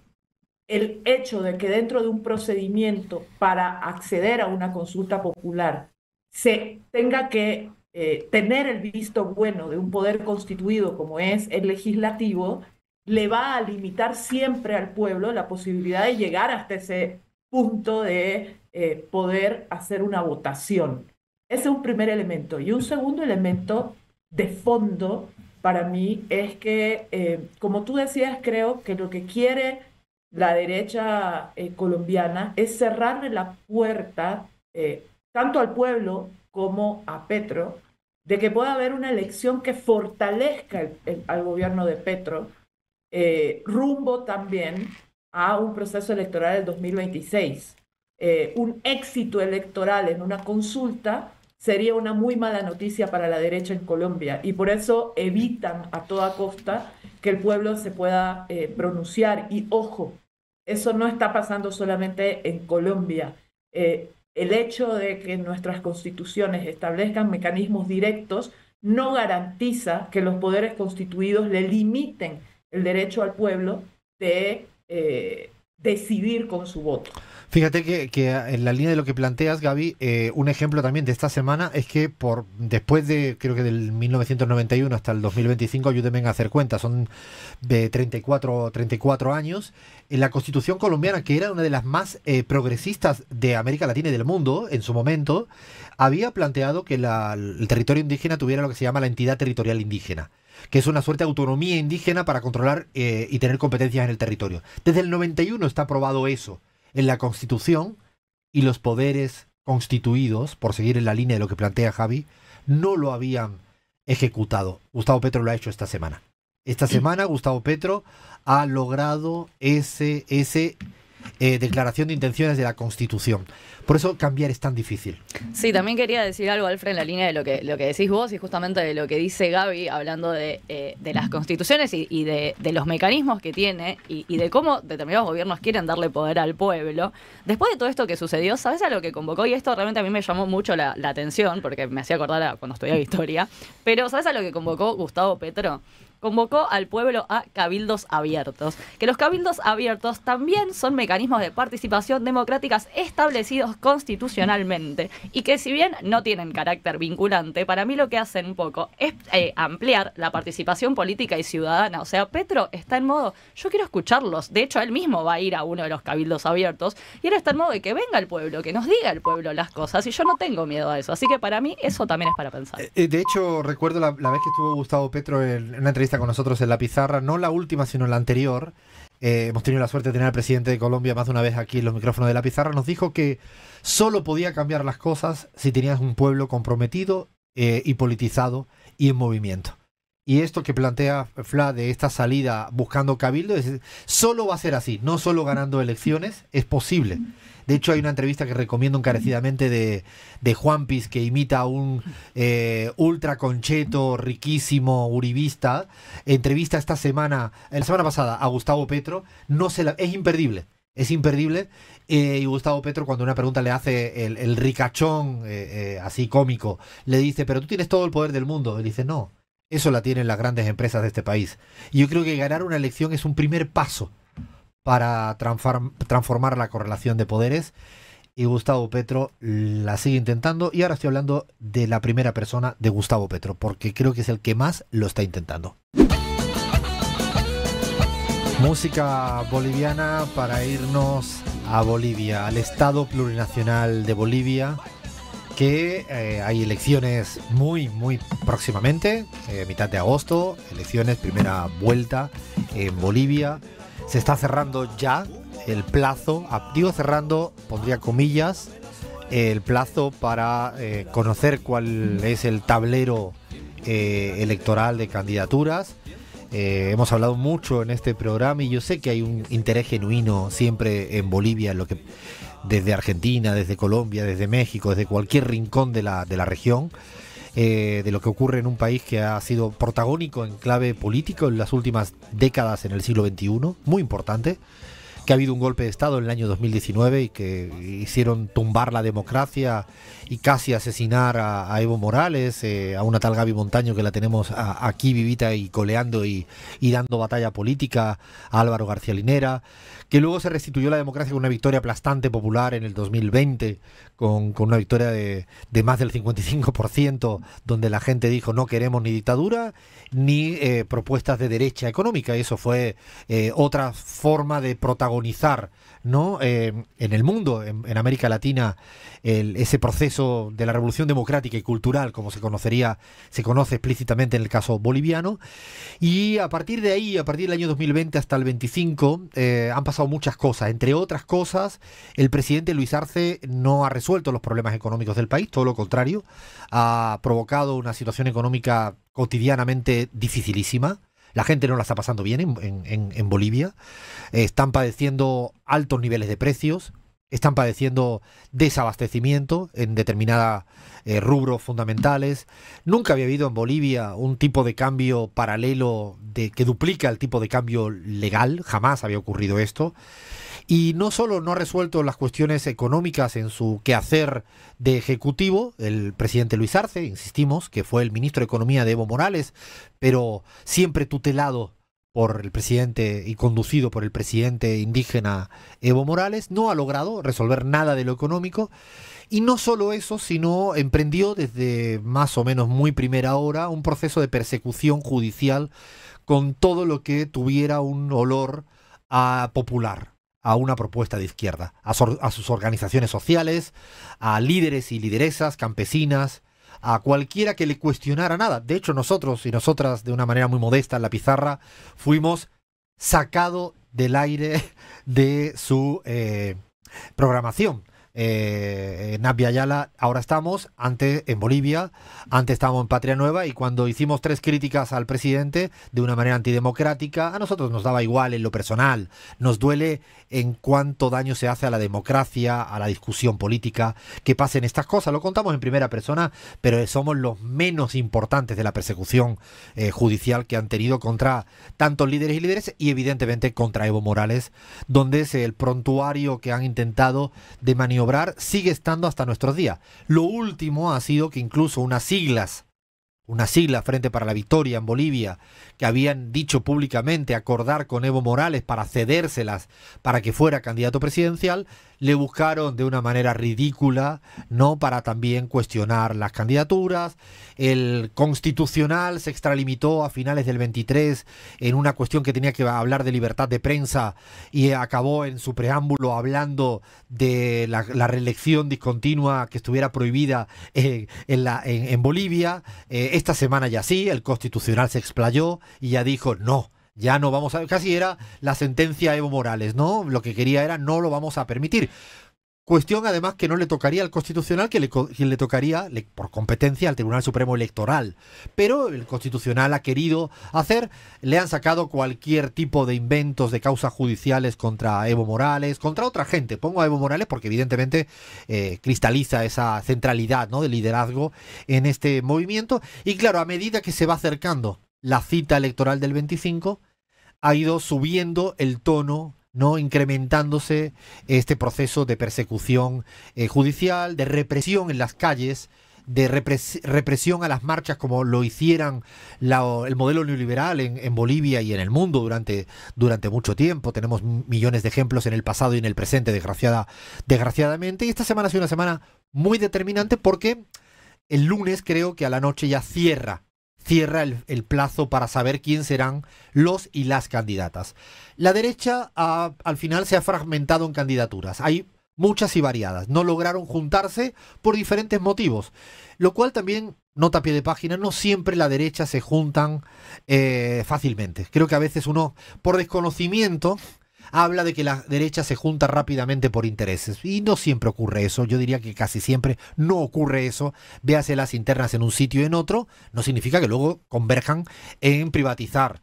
hecho de que dentro de un procedimiento para acceder a una consulta popular se tenga que tener el visto bueno de un poder constituido como es el legislativo, le va a limitar siempre al pueblo la posibilidad de llegar hasta ese punto de poder hacer una votación. Ese es un primer elemento. Y un segundo elemento de fondo para mí es que, como tú decías, creo que lo que quiere la derecha colombiana es cerrarle la puerta tanto al pueblo como a Petro, de que pueda haber una elección que fortalezca al gobierno de Petro, rumbo también a un proceso electoral del 2026. Un éxito electoral en una consulta sería una muy mala noticia para la derecha en Colombia, y por eso evitan a toda costa que el pueblo se pueda pronunciar. Y ojo, eso no está pasando solamente en Colombia. El hecho de que nuestras constituciones establezcan mecanismos directos no garantiza que los poderes constituidos le limiten el derecho al pueblo de decidir con su voto. Fíjate que en la línea de lo que planteas, Gaby, un ejemplo también de esta semana es que después de, creo que del 1991 hasta el 2025, ayúdenme a hacer cuenta, son de 34 años, en la Constitución colombiana, que era una de las más progresistas de América Latina y del mundo en su momento, había planteado que el territorio indígena tuviera lo que se llama la entidad territorial indígena, que es una suerte de autonomía indígena para controlar y tener competencias en el territorio. Desde el 91 está aprobado eso en la Constitución, y los poderes constituidos, por seguir en la línea de lo que plantea Javi, no lo habían ejecutado. Gustavo Petro lo ha hecho esta semana. Esta semana Gustavo Petro ha logrado ese declaración de intenciones de la Constitución. Por eso cambiar es tan difícil. Sí, también quería decir algo, Alfred, en la línea de lo que decís vos y justamente de lo que dice Gaby, hablando de las constituciones y de los mecanismos que tiene y de cómo determinados gobiernos quieren darle poder al pueblo. Después de todo esto que sucedió, ¿sabes a lo que convocó? Y esto realmente a mí me llamó mucho la atención, porque me hacía acordar a cuando estudiaba historia, pero ¿sabes a lo que convocó Gustavo Petro? Convocó al pueblo a cabildos abiertos, que los cabildos abiertos también son mecanismos de participación democráticas establecidos constitucionalmente y que, si bien no tienen carácter vinculante, para mí lo que hacen un poco es ampliar la participación política y ciudadana. O sea, Petro está en modo, yo quiero escucharlos. De hecho, él mismo va a ir a uno de los cabildos abiertos y él está en modo de que venga el pueblo, que nos diga el pueblo las cosas, y yo no tengo miedo a eso. Así que para mí eso también es para pensar. De hecho, recuerdo la vez que estuvo Gustavo Petro en una entrevista con nosotros en La Pizarra, no la última, sino la anterior. Hemos tenido la suerte de tener al presidente de Colombia más de una vez aquí en los micrófonos de La Pizarra. Nos dijo que solo podía cambiar las cosas si tenías un pueblo comprometido y politizado y en movimiento. Y esto que plantea Fla de esta salida buscando cabildo, solo va a ser así, no solo ganando elecciones, es posible. De hecho, hay una entrevista que recomiendo encarecidamente de Juan Piz, que imita a un ultra concheto, riquísimo, uribista. Entrevista la semana pasada a Gustavo Petro. Es imperdible. Es imperdible. Y Gustavo Petro, cuando una pregunta le hace el ricachón, así cómico, le dice, pero tú tienes todo el poder del mundo. Él dice, no, eso la tienen las grandes empresas de este país. Y yo creo que ganar una elección es un primer paso para transformar la correlación de poderes, y Gustavo Petro la sigue intentando, y ahora estoy hablando de la primera persona, de Gustavo Petro, porque creo que es el que más lo está intentando. Música boliviana para irnos a Bolivia, al Estado Plurinacional de Bolivia, que hay elecciones muy próximamente, mitad de agosto, elecciones, primera vuelta en Bolivia. Se está cerrando ya el plazo, digo cerrando, pondría comillas, el plazo para conocer cuál es el tablero electoral de candidaturas. Hemos hablado mucho en este programa y yo sé que hay un interés genuino siempre en Bolivia, desde Argentina, desde Colombia, desde México, desde cualquier rincón de la región. de lo que ocurre en un país que ha sido protagónico en clave político en las últimas décadas en el siglo XXI, muy importante, que ha habido un golpe de Estado en el año 2019 y que hicieron tumbar la democracia y casi asesinar a Evo Morales, a una tal Gaby Montaño que la tenemos aquí vivita y coleando y dando batalla política, a Álvaro García Linera, que luego se restituyó la democracia con una victoria aplastante popular en el 2020, con una victoria de más del 55%, donde la gente dijo no queremos ni dictadura ni propuestas de derecha económica. Y eso fue otra forma de protagonizar, ¿no? En el mundo, en América Latina, ese proceso de la revolución democrática y cultural, como se conoce explícitamente en el caso boliviano. Y a partir de ahí, a partir del año 2020 hasta el 25, han pasado muchas cosas. Entre otras cosas, el presidente Luis Arce no ha resuelto los problemas económicos del país, todo lo contrario, ha provocado una situación económica cotidianamente dificilísima. La gente no la está pasando bien en Bolivia. Están padeciendo altos niveles de precios, están padeciendo desabastecimiento en determinados rubros fundamentales. Nunca había habido en Bolivia un tipo de cambio paralelo que duplica el tipo de cambio legal, jamás había ocurrido esto. Y no solo no ha resuelto las cuestiones económicas en su quehacer de ejecutivo, el presidente Luis Arce, insistimos, que fue el ministro de Economía de Evo Morales, pero siempre tutelado por el presidente y conducido por el presidente indígena Evo Morales, no ha logrado resolver nada de lo económico. Y no solo eso, sino emprendió desde más o menos muy primera hora un proceso de persecución judicial con todo lo que tuviera un olor a popular, a una propuesta de izquierda, a sus organizaciones sociales, a líderes y lideresas campesinas, a cualquiera que le cuestionara nada. De hecho, nosotros y nosotras, de una manera muy modesta en la pizarra, fuimos sacados del aire de su programación. Nabia Ayala, ahora estamos en Bolivia, antes estábamos en Patria Nueva, y cuando hicimos 3 críticas al presidente de una manera antidemocrática, a nosotros nos daba igual en lo personal, nos duele en cuánto daño se hace a la democracia, a la discusión política, que pasen estas cosas, lo contamos en primera persona, pero somos los menos importantes de la persecución judicial que han tenido contra tantos líderes y líderes, y evidentemente contra Evo Morales, donde es el prontuario que han intentado de maniobrar sigue estando hasta nuestros días. Lo último ha sido que incluso unas siglas Frente para la Victoria en Bolivia, que habían dicho públicamente acordar con Evo Morales para cedérselas para que fuera candidato presidencial, le buscaron de una manera ridícula, ¿no?, para también cuestionar las candidaturas. El Constitucional se extralimitó a finales del 23 en una cuestión que tenía que hablar de libertad de prensa y acabó en su preámbulo hablando de la reelección discontinua que estuviera prohibida en Bolivia. Esta semana ya sí, el Constitucional se explayó y ya dijo no. Ya no vamos a... Casi era la sentencia a Evo Morales, ¿no? Lo que quería era no lo vamos a permitir. Cuestión además que no le tocaría al Constitucional, que le tocaría por competencia al Tribunal Supremo Electoral. Pero el Constitucional ha querido hacer, le han sacado cualquier tipo de inventos de causas judiciales contra Evo Morales, contra otra gente. Pongo a Evo Morales porque evidentemente cristaliza esa centralidad, ¿no?, de liderazgo en este movimiento. Y claro, a medida que se va acercando la cita electoral del 25, ha ido subiendo el tono, ¿no?, incrementándose este proceso de persecución judicial, de represión en las calles, de represión a las marchas como lo hicieran el modelo neoliberal en Bolivia y en el mundo durante mucho tiempo. Tenemos millones de ejemplos en el pasado y en el presente, desgraciadamente. Y esta semana ha sido una semana muy determinante porque el lunes creo que a la noche ya cierra el plazo para saber quién serán los y las candidatas. La derecha al final se ha fragmentado en candidaturas. Hay muchas y variadas. No lograron juntarse por diferentes motivos. Lo cual también, nota a pie de página, no siempre la derecha se juntan fácilmente. Creo que a veces uno, por desconocimiento, habla de que la derecha se junta rápidamente por intereses. Y no siempre ocurre eso. Yo diría que casi siempre no ocurre eso. Véase las internas en un sitio y en otro. No significa que luego converjan en privatizar.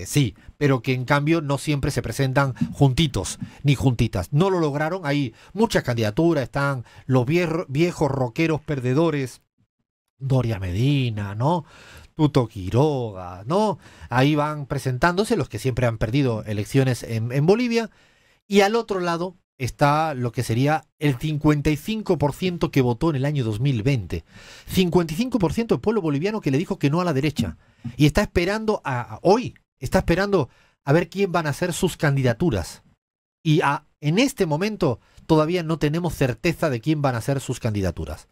Sí, pero que en cambio no siempre se presentan juntitos ni juntitas. No lo lograron. Hay muchas candidaturas. Están los viejos rockeros perdedores Doria Medina, ¿no? Tuto Quiroga, ¿no? Ahí van presentándose los que siempre han perdido elecciones en Bolivia. Y al otro lado está lo que sería el 55% que votó en el año 2020. 55% del pueblo boliviano que le dijo que no a la derecha. Y está esperando hoy, está esperando a ver quién van a ser sus candidaturas. Y en este momento todavía no tenemos certeza de quién van a ser sus candidaturas.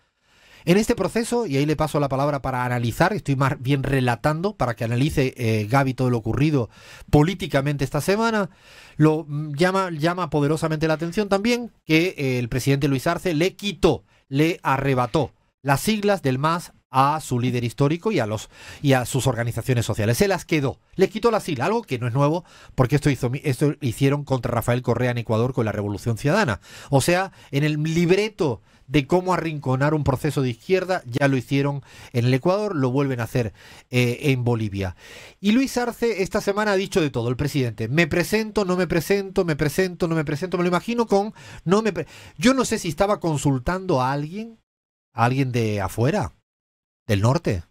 En este proceso, y ahí le paso la palabra para analizar, estoy más bien relatando para que analice Gaby todo lo ocurrido políticamente esta semana, llama poderosamente la atención también que el presidente Luis Arce le arrebató las siglas del MAS a su líder histórico y a sus organizaciones sociales. Se las quedó, le quitó la sigla, algo que no es nuevo, porque esto hicieron contra Rafael Correa en Ecuador con la Revolución Ciudadana. O sea, en el libreto de cómo arrinconar un proceso de izquierda, ya lo hicieron en el Ecuador, lo vuelven a hacer en Bolivia. Y Luis Arce esta semana ha dicho de todo, el presidente, me presento, no me presento, me presento, no me presento, me lo imagino con, yo no sé si estaba consultando a alguien de afuera, del norte,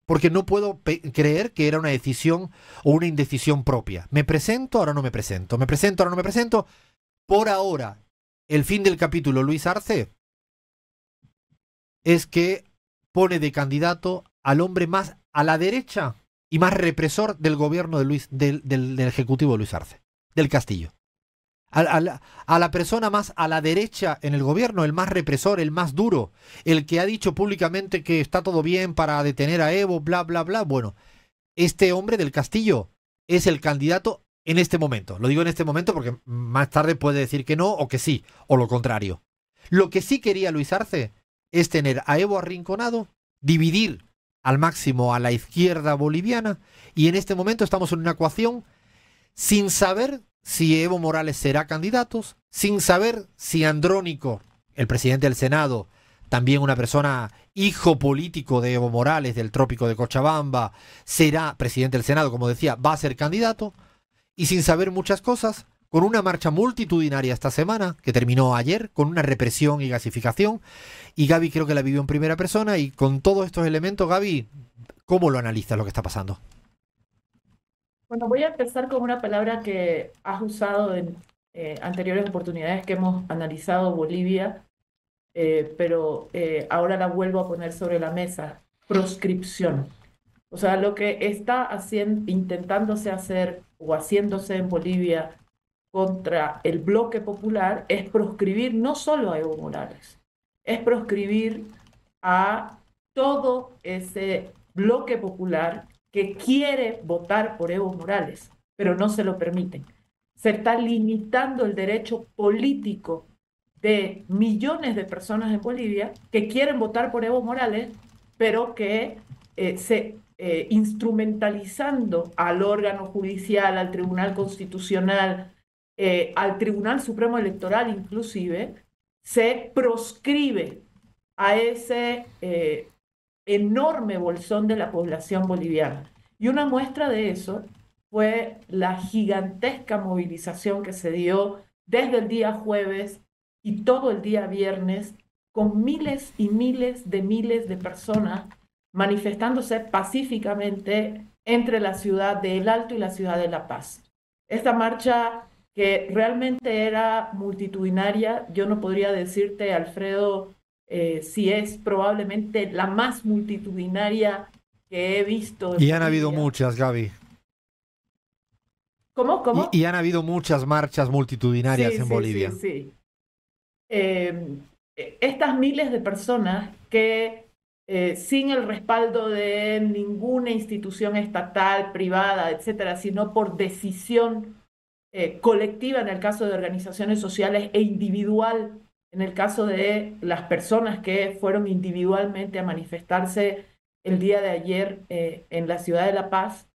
porque no puedo creer que era una decisión o una indecisión propia. Me presento, ahora no me presento, me presento, ahora no me presento. Por ahora, el fin del capítulo Luis Arce es que pone de candidato al hombre más a la derecha y más represor del gobierno del ejecutivo de Luis Arce, del Castillo. A la persona más a la derecha en el gobierno, el más represor, el más duro, el que ha dicho públicamente que está todo bien para detener a Evo, bla, bla, bla. Bueno, este hombre del Castillo es el candidato en este momento. Lo digo en este momento porque más tarde puede decir que no o que sí, o lo contrario. Lo que sí quería Luis Arce es tener a Evo arrinconado, dividir al máximo a la izquierda boliviana, y en este momento estamos en una ecuación sin saber si Evo Morales será candidato, sin saber si Andrónico, el presidente del Senado, también una persona hijo político de Evo Morales, del trópico de Cochabamba, será presidente del Senado, como decía, va a ser candidato, y sin saber muchas cosas, con una marcha multitudinaria esta semana, que terminó ayer, con una represión y gasificación, y Gaby creo que la vivió en primera persona, y con todos estos elementos, Gaby, ¿cómo lo analizas lo que está pasando? Bueno, voy a empezar con una palabra que has usado en anteriores oportunidades que hemos analizado Bolivia, pero ahora la vuelvo a poner sobre la mesa: proscripción. O sea, lo que está intentándose hacer o haciéndose en Bolivia contra el bloque popular es proscribir no solo a Evo Morales, es proscribir a todo ese bloque popular que quiere votar por Evo Morales, pero no se lo permiten. Se está limitando el derecho político de millones de personas en Bolivia que quieren votar por Evo Morales, pero que instrumentalizando al órgano judicial, al Tribunal Constitucional, al Tribunal Supremo Electoral inclusive, se proscribe a ese enorme bolsón de la población boliviana. Y una muestra de eso fue la gigantesca movilización que se dio desde el día jueves y todo el día viernes, con miles y miles de personas manifestándose pacíficamente entre la ciudad de El Alto y la ciudad de La Paz. Esta marcha, que realmente era multitudinaria, yo no podría decirte, Alfredo, si es probablemente la más multitudinaria que he visto. Y han habido muchas, Gaby. ¿Cómo? Y han habido muchas marchas multitudinarias en Bolivia. Sí. Estas miles de personas que sin el respaldo de ninguna institución estatal, privada, etcétera, sino por decisión colectiva en el caso de organizaciones sociales e individual en el caso de las personas que fueron individualmente a manifestarse el día de ayer en la ciudad de La Paz,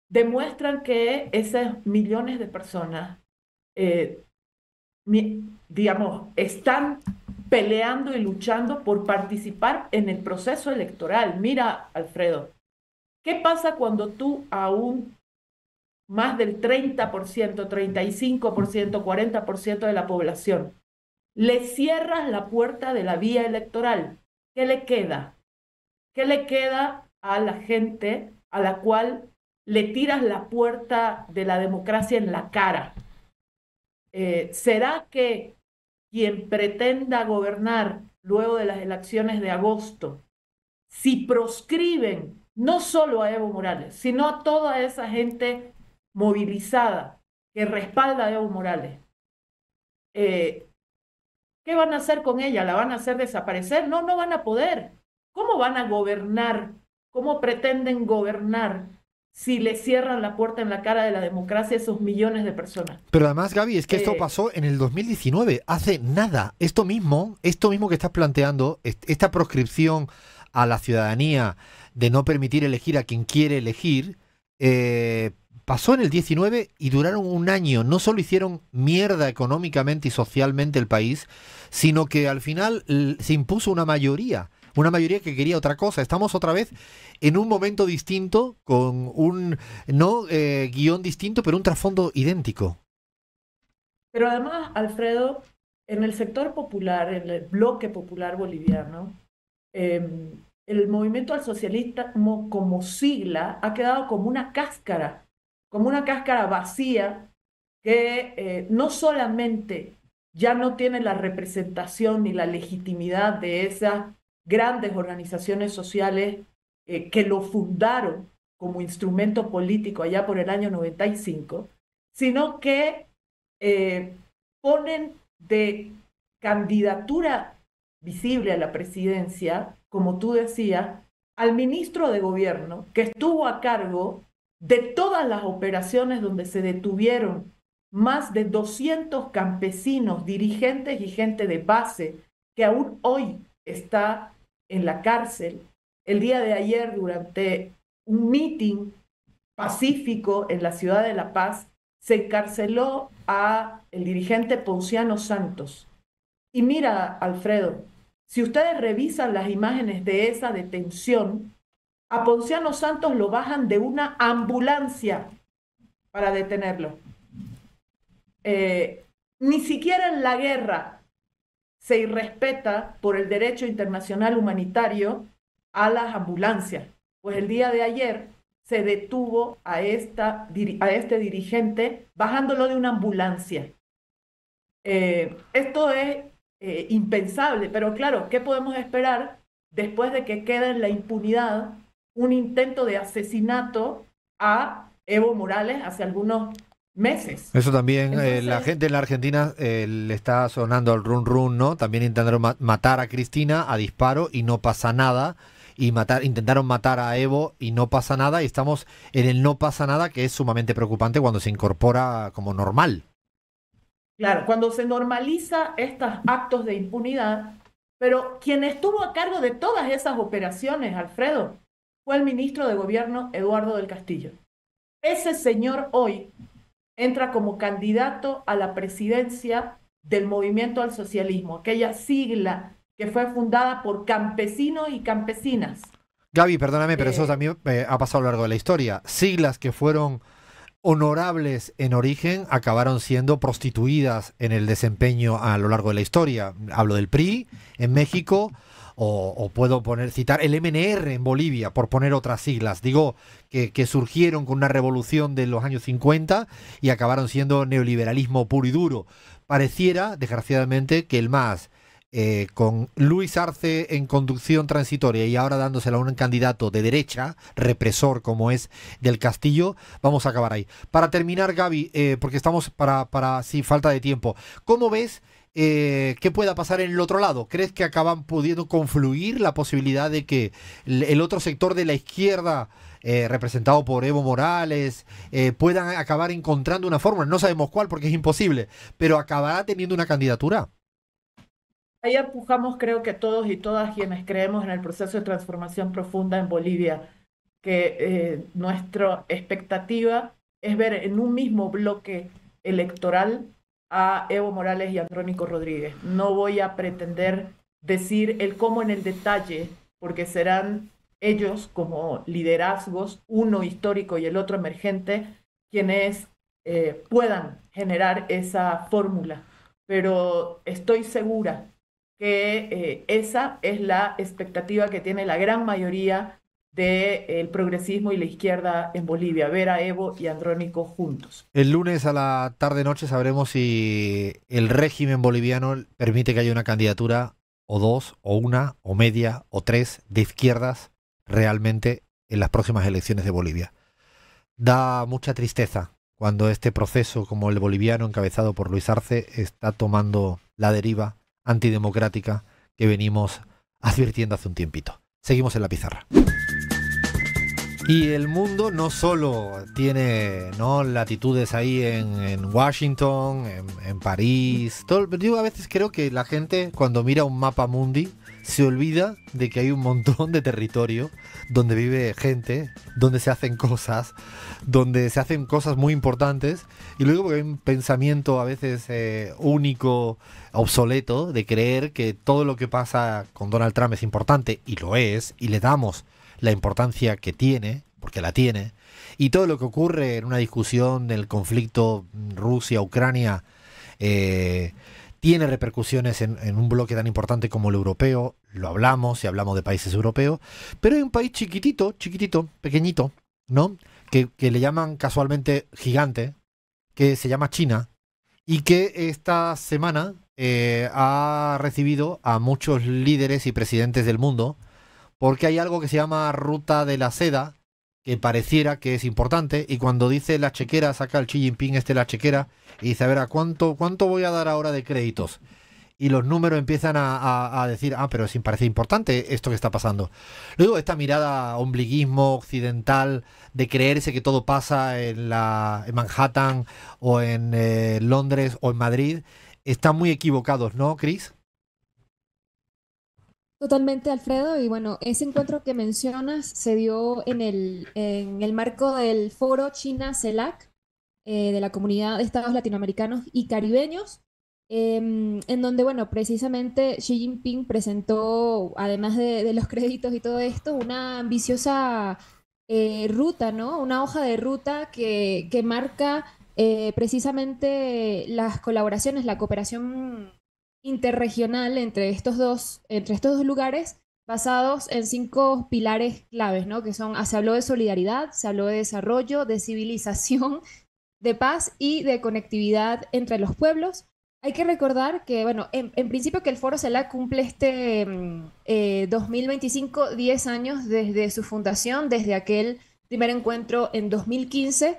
demuestran que esos millones de personas, digamos, están peleando y luchando por participar en el proceso electoral. Mira, Alfredo, ¿qué pasa cuando tú aún más del 30%, 35%, 40% de la población le cierras la puerta de la vía electoral? ¿Qué le queda? ¿qué le queda a la gente a la cual le tiras la puerta de la democracia en la cara? ¿Será que quien pretenda gobernar luego de las elecciones de agosto, si proscriben no solo a Evo Morales, sino a toda esa gente movilizada que respalda a Evo Morales, ¿qué van a hacer con ella? ¿La van a hacer desaparecer? No, no van a poder. ¿Cómo van a gobernar? ¿Cómo pretenden gobernar si le cierran la puerta en la cara de la democracia a esos millones de personas? Pero además, Gaby, es que esto pasó en el 2019, hace nada. Esto mismo que estás planteando, esta proscripción a la ciudadanía de no permitir elegir a quien quiere elegir, pasó en el 19 y duraron un año. No solo hicieron mierda económicamente y socialmente el país, sino que al final se impuso una mayoría que quería otra cosa. Estamos otra vez en un momento distinto, con un guión distinto, pero un trasfondo idéntico. Pero además, Alfredo, en el sector popular, en el bloque popular boliviano, el movimiento al socialismo como sigla ha quedado como una cáscara vacía que no solamente ya no tiene la representación ni la legitimidad de esas grandes organizaciones sociales que lo fundaron como instrumento político allá por el año 95, sino que ponen de candidatura visible a la presidencia, como tú decías, al ministro de gobierno que estuvo a cargo de todas las operaciones donde se detuvieron más de 200 campesinos, dirigentes y gente de base que aún hoy está en la cárcel. El día de ayer, durante un mitin pacífico en la ciudad de La Paz, se encarceló a el dirigente Ponciano Santos. Y mira, Alfredo, si ustedes revisan las imágenes de esa detención, a Ponciano Santos lo bajan de una ambulancia para detenerlo. Ni siquiera en la guerra se irrespeta por el derecho internacional humanitario a las ambulancias. Pues el día de ayer se detuvo a este dirigente bajándolo de una ambulancia. Esto es impensable, pero claro, ¿qué podemos esperar después de que quede en la impunidad un intento de asesinato a Evo Morales hace algunos meses? Eso también, Entonces, la gente en la Argentina le está sonando el run run, ¿no? También intentaron matar a Cristina a disparo y no pasa nada. Y intentaron matar a Evo y no pasa nada. Y estamos en el no pasa nada, que es sumamente preocupante cuando se incorpora como normal. Claro, cuando se normaliza estos actos de impunidad, pero quien estuvo a cargo de todas esas operaciones, Alfredo, fue el ministro de Gobierno Eduardo del Castillo. Ese señor hoy entra como candidato a la presidencia del Movimiento al Socialismo, aquella sigla que fue fundada por campesinos y campesinas. Gaby, perdóname, pero eso también ha pasado a lo largo de la historia. Siglas que fueron honorables en origen acabaron siendo prostituidas en el desempeño a lo largo de la historia. Hablo del PRI en México o puedo citar el MNR en Bolivia, por poner otras siglas. Digo que surgieron con una revolución de los años 50 y acabaron siendo neoliberalismo puro y duro. Pareciera, desgraciadamente, que el MAS, con Luis Arce en conducción transitoria y ahora dándosela a un candidato de derecha, represor como es del Castillo, vamos a acabar ahí. Para terminar, Gaby, porque estamos sin falta de tiempo, ¿cómo ves qué pueda pasar en el otro lado? ¿Crees que acaban pudiendo confluir la posibilidad de que el otro sector de la izquierda, representado por Evo Morales, puedan acabar encontrando una fórmula? No sabemos cuál porque es imposible, pero acabará teniendo una candidatura. Ahí empujamos, creo que todos y todas quienes creemos en el proceso de transformación profunda en Bolivia, que nuestra expectativa es ver en un mismo bloque electoral a Evo Morales y Andrónico Rodríguez. No voy a pretender decir el cómo en el detalle, porque serán ellos como liderazgos, uno histórico y el otro emergente, quienes puedan generar esa fórmula. Pero estoy segura que esa es la expectativa que tiene la gran mayoría del progresismo y la izquierda en Bolivia, ver a Evo y Andrónico juntos. El lunes a la tarde-noche sabremos si el régimen boliviano permite que haya una candidatura o dos, o una, o media, o tres de izquierdas realmente en las próximas elecciones de Bolivia. Da mucha tristeza cuando este proceso como el boliviano encabezado por Luis Arce está tomando la deriva antidemocrática que venimos advirtiendo hace un tiempito. Seguimos en la pizarra. Y el mundo no solo tiene, ¿no?, latitudes ahí en Washington, en París. Yo a veces creo que la gente cuando mira un mapa mundi se olvida de que hay un montón de territorio donde vive gente, donde se hacen cosas muy importantes. Y luego porque hay un pensamiento a veces único, obsoleto, de creer que todo lo que pasa con Donald Trump es importante, y lo es, y le damos la importancia que tiene, porque la tiene, y todo lo que ocurre en una discusión del conflicto Rusia-Ucrania tiene repercusiones en un bloque tan importante como el europeo. Lo hablamos y hablamos de países europeos, pero hay un país chiquitito, pequeñito, ¿no?, que le llaman casualmente gigante, que se llama China, y que esta semana ha recibido a muchos líderes y presidentes del mundo, porque hay algo que se llama Ruta de la Seda, que pareciera que es importante, y cuando dice la chequera, saca el Xi Jinping la chequera, y dice, a ver, ¿cuánto voy a dar ahora de créditos? Y los números empiezan a decir, pero sí parece importante esto que está pasando. Luego, esta mirada ombliguismo occidental de creerse que todo pasa en Manhattan, o en Londres, o en Madrid, están muy equivocados, ¿no, Cris? Totalmente, Alfredo. Y bueno, ese encuentro que mencionas se dio en el marco del foro China-CELAC, de la Comunidad de Estados Latinoamericanos y Caribeños, en donde, bueno, precisamente Xi Jinping presentó, además de los créditos y todo esto, una ambiciosa ruta, ¿no? Una hoja de ruta que marca precisamente las colaboraciones, la cooperación interregional entre estos dos lugares, basados en 5 pilares claves, ¿no? Que son, se habló de solidaridad, se habló de desarrollo, de civilización, de paz y de conectividad entre los pueblos. Hay que recordar que, bueno, en principio que el Foro CELAC cumple 2025, 10 años desde su fundación, desde aquel primer encuentro en 2015.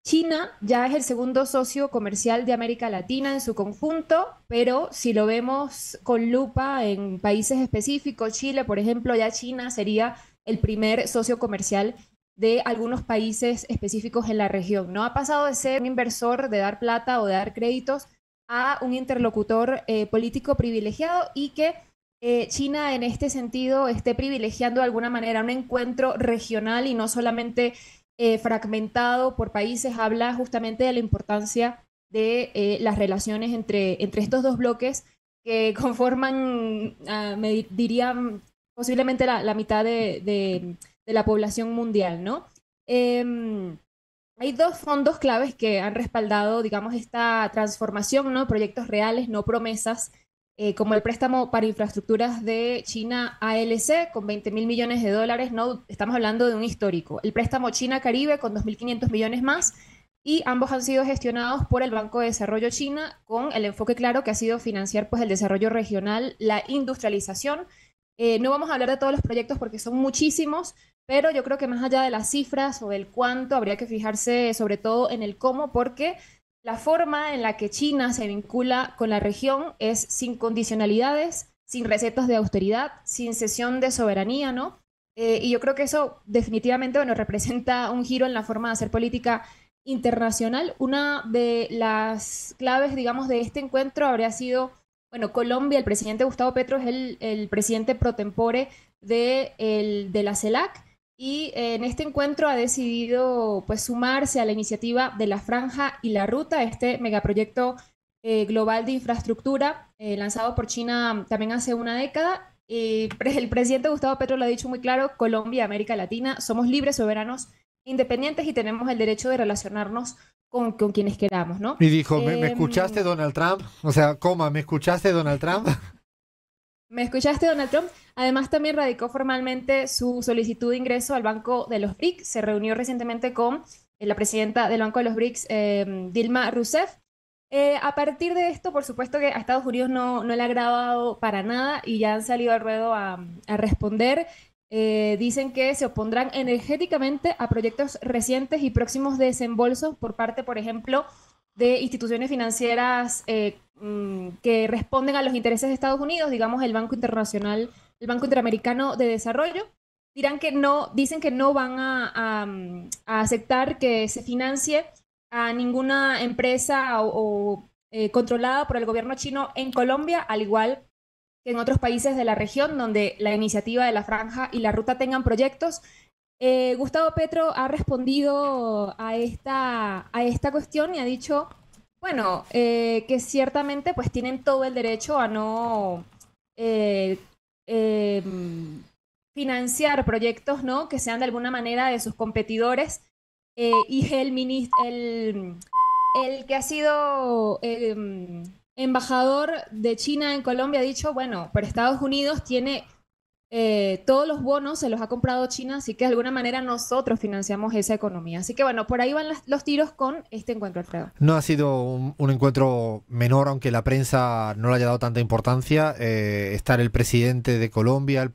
China ya es el segundo socio comercial de América Latina en su conjunto, pero si lo vemos con lupa en países específicos, Chile, por ejemplo, ya China sería el primer socio comercial de algunos países específicos en la región, ¿no? Ha pasado de ser un inversor, de dar plata o de dar créditos, a un interlocutor político privilegiado, y que China en este sentido esté privilegiando de alguna manera un encuentro regional y no solamente fragmentado por países, habla justamente de la importancia de las relaciones entre estos dos bloques que conforman, me diría, posiblemente la mitad de la población mundial, ¿no? Hay 2 fondos claves que han respaldado, digamos, esta transformación, ¿no? Proyectos reales, no promesas, como el préstamo para infraestructuras de China ALC con 20.000 millones de dólares, ¿no? Estamos hablando de un histórico. El préstamo China-Caribe con 2.500 millones más, y ambos han sido gestionados por el Banco de Desarrollo China, con el enfoque claro que ha sido financiar, pues, el desarrollo regional, la industrialización. No vamos a hablar de todos los proyectos porque son muchísimos, pero yo creo que más allá de las cifras o del cuánto, habría que fijarse sobre todo en el cómo, porque la forma en la que China se vincula con la región es sin condicionalidades, sin recetas de austeridad, sin cesión de soberanía, ¿no? Y yo creo que eso definitivamente, bueno, representa un giro en la forma de hacer política internacional. Una de las claves, digamos, de este encuentro habría sido, bueno, Colombia. El presidente Gustavo Petro es el presidente pro tempore de la CELAC, y en este encuentro ha decidido, pues, sumarse a la iniciativa de la Franja y la Ruta, este megaproyecto global de infraestructura lanzado por China también hace una década. El presidente Gustavo Petro lo ha dicho muy claro: Colombia, América Latina, somos libres, soberanos, independientes, y tenemos el derecho de relacionarnos con quienes queramos, ¿no? Y dijo, ¿me escuchaste, Donald Trump? O sea, ¿me escuchaste, Donald Trump? ¿Me escuchaste, Donald Trump? Además, también radicó formalmente su solicitud de ingreso al Banco de los BRICS. Se reunió recientemente con la presidenta del Banco de los BRICS, Dilma Rousseff. A partir de esto, por supuesto que a Estados Unidos no le ha agradado para nada y ya han salido al ruedo a responder. Dicen que se opondrán energéticamente a proyectos recientes y próximos desembolsos por parte, por ejemplo, de instituciones financieras que responden a los intereses de Estados Unidos, digamos el Banco Internacional, el Banco Interamericano de Desarrollo. Dicen que no van a aceptar que se financie a ninguna empresa controlada por el gobierno chino en Colombia, al igual que en otros países de la región donde la iniciativa de la Franja y la Ruta tengan proyectos. Gustavo Petro ha respondido a esta cuestión y ha dicho, bueno, que ciertamente pues tienen todo el derecho a no financiar proyectos, ¿no?, que sean de alguna manera de sus competidores. Y el que ha sido embajador de China en Colombia ha dicho, bueno, pero Estados Unidos tiene todos los bonos, se los ha comprado China, así que de alguna manera nosotros financiamos esa economía. Así que bueno, por ahí van los tiros con este encuentro, Alfredo. No ha sido un encuentro menor, aunque la prensa no le haya dado tanta importancia. Estar el presidente de Colombia,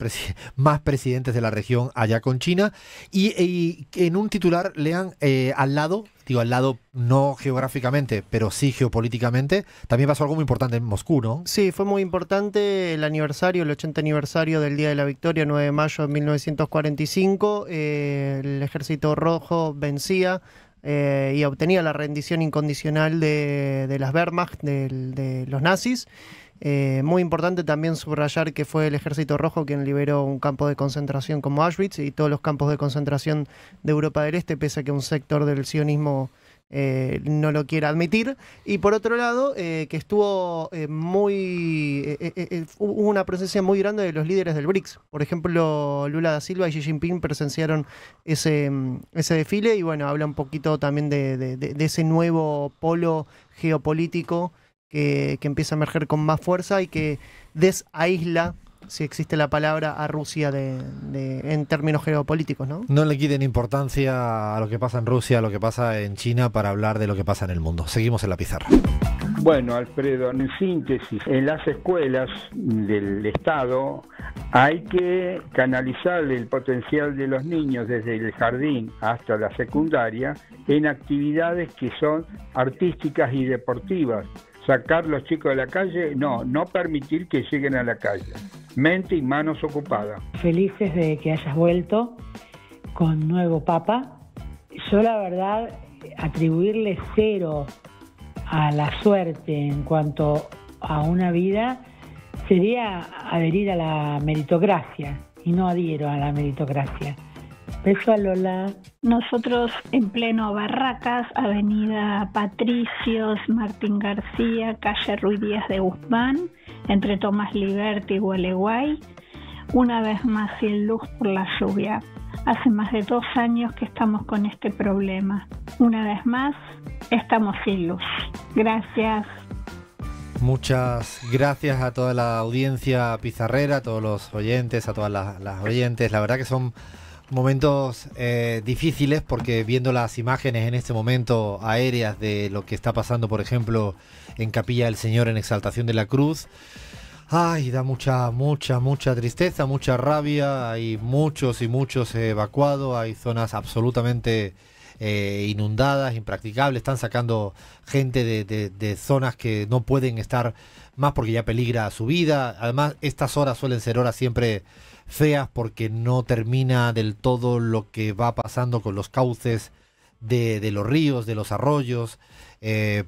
más presidentes de la región allá con China. Y en un titular lean al lado no geográficamente, pero sí geopolíticamente, también pasó algo muy importante en Moscú, ¿no? Sí, fue muy importante el 80 aniversario del Día de la Victoria, 9 de mayo de 1945. El Ejército Rojo vencía y obtenía la rendición incondicional de las Wehrmacht, de los nazis. Muy importante también subrayar que fue el Ejército Rojo quien liberó un campo de concentración como Auschwitz y todos los campos de concentración de Europa del Este, pese a que un sector del sionismo no lo quiera admitir. Y por otro lado, que estuvo hubo una presencia muy grande de los líderes del BRICS. Por ejemplo, Lula da Silva y Xi Jinping presenciaron ese desfile y bueno, habla un poquito también de ese nuevo polo geopolítico que empieza a emerger con más fuerza y que desaísla, si existe la palabra, a Rusia en términos geopolíticos, ¿no? No le quiten importancia a lo que pasa en Rusia, a lo que pasa en China, para hablar de lo que pasa en el mundo. Seguimos en la pizarra. Bueno, Alfredo, en síntesis, en las escuelas del Estado hay que canalizar el potencial de los niños desde el jardín hasta la secundaria en actividades que son artísticas y deportivas. Sacar los chicos de la calle, no permitir que lleguen a la calle. Mente y manos ocupadas. Felices de que hayas vuelto con nuevo papa. Yo la verdad, atribuirle 0 a la suerte en cuanto a una vida sería adherir a la meritocracia y no adhiero a la meritocracia. Beso a Lola. Nosotros en pleno Barracas, Avenida Patricios, Martín García, calle Ruiz Díaz de Guzmán, entre Tomás Liberti y Gualeguay, una vez más sin luz por la lluvia. Hace más de 2 años que estamos con este problema. Una vez más, estamos sin luz. Gracias. Muchas gracias a toda la audiencia pizarrera, a todos los oyentes, a todas las oyentes. La verdad que son momentos difíciles, porque viendo las imágenes en este momento aéreas de lo que está pasando, por ejemplo, en Capilla del Señor en Exaltación de la Cruz, da mucha tristeza, mucha rabia. Hay muchos y muchos evacuados, hay zonas absolutamente inundadas, impracticables. Están sacando gente de zonas que no pueden estar más porque ya peligra su vida. Además, estas horas suelen ser horas siempre feas porque no termina del todo lo que va pasando con los cauces de los ríos, de los arroyos.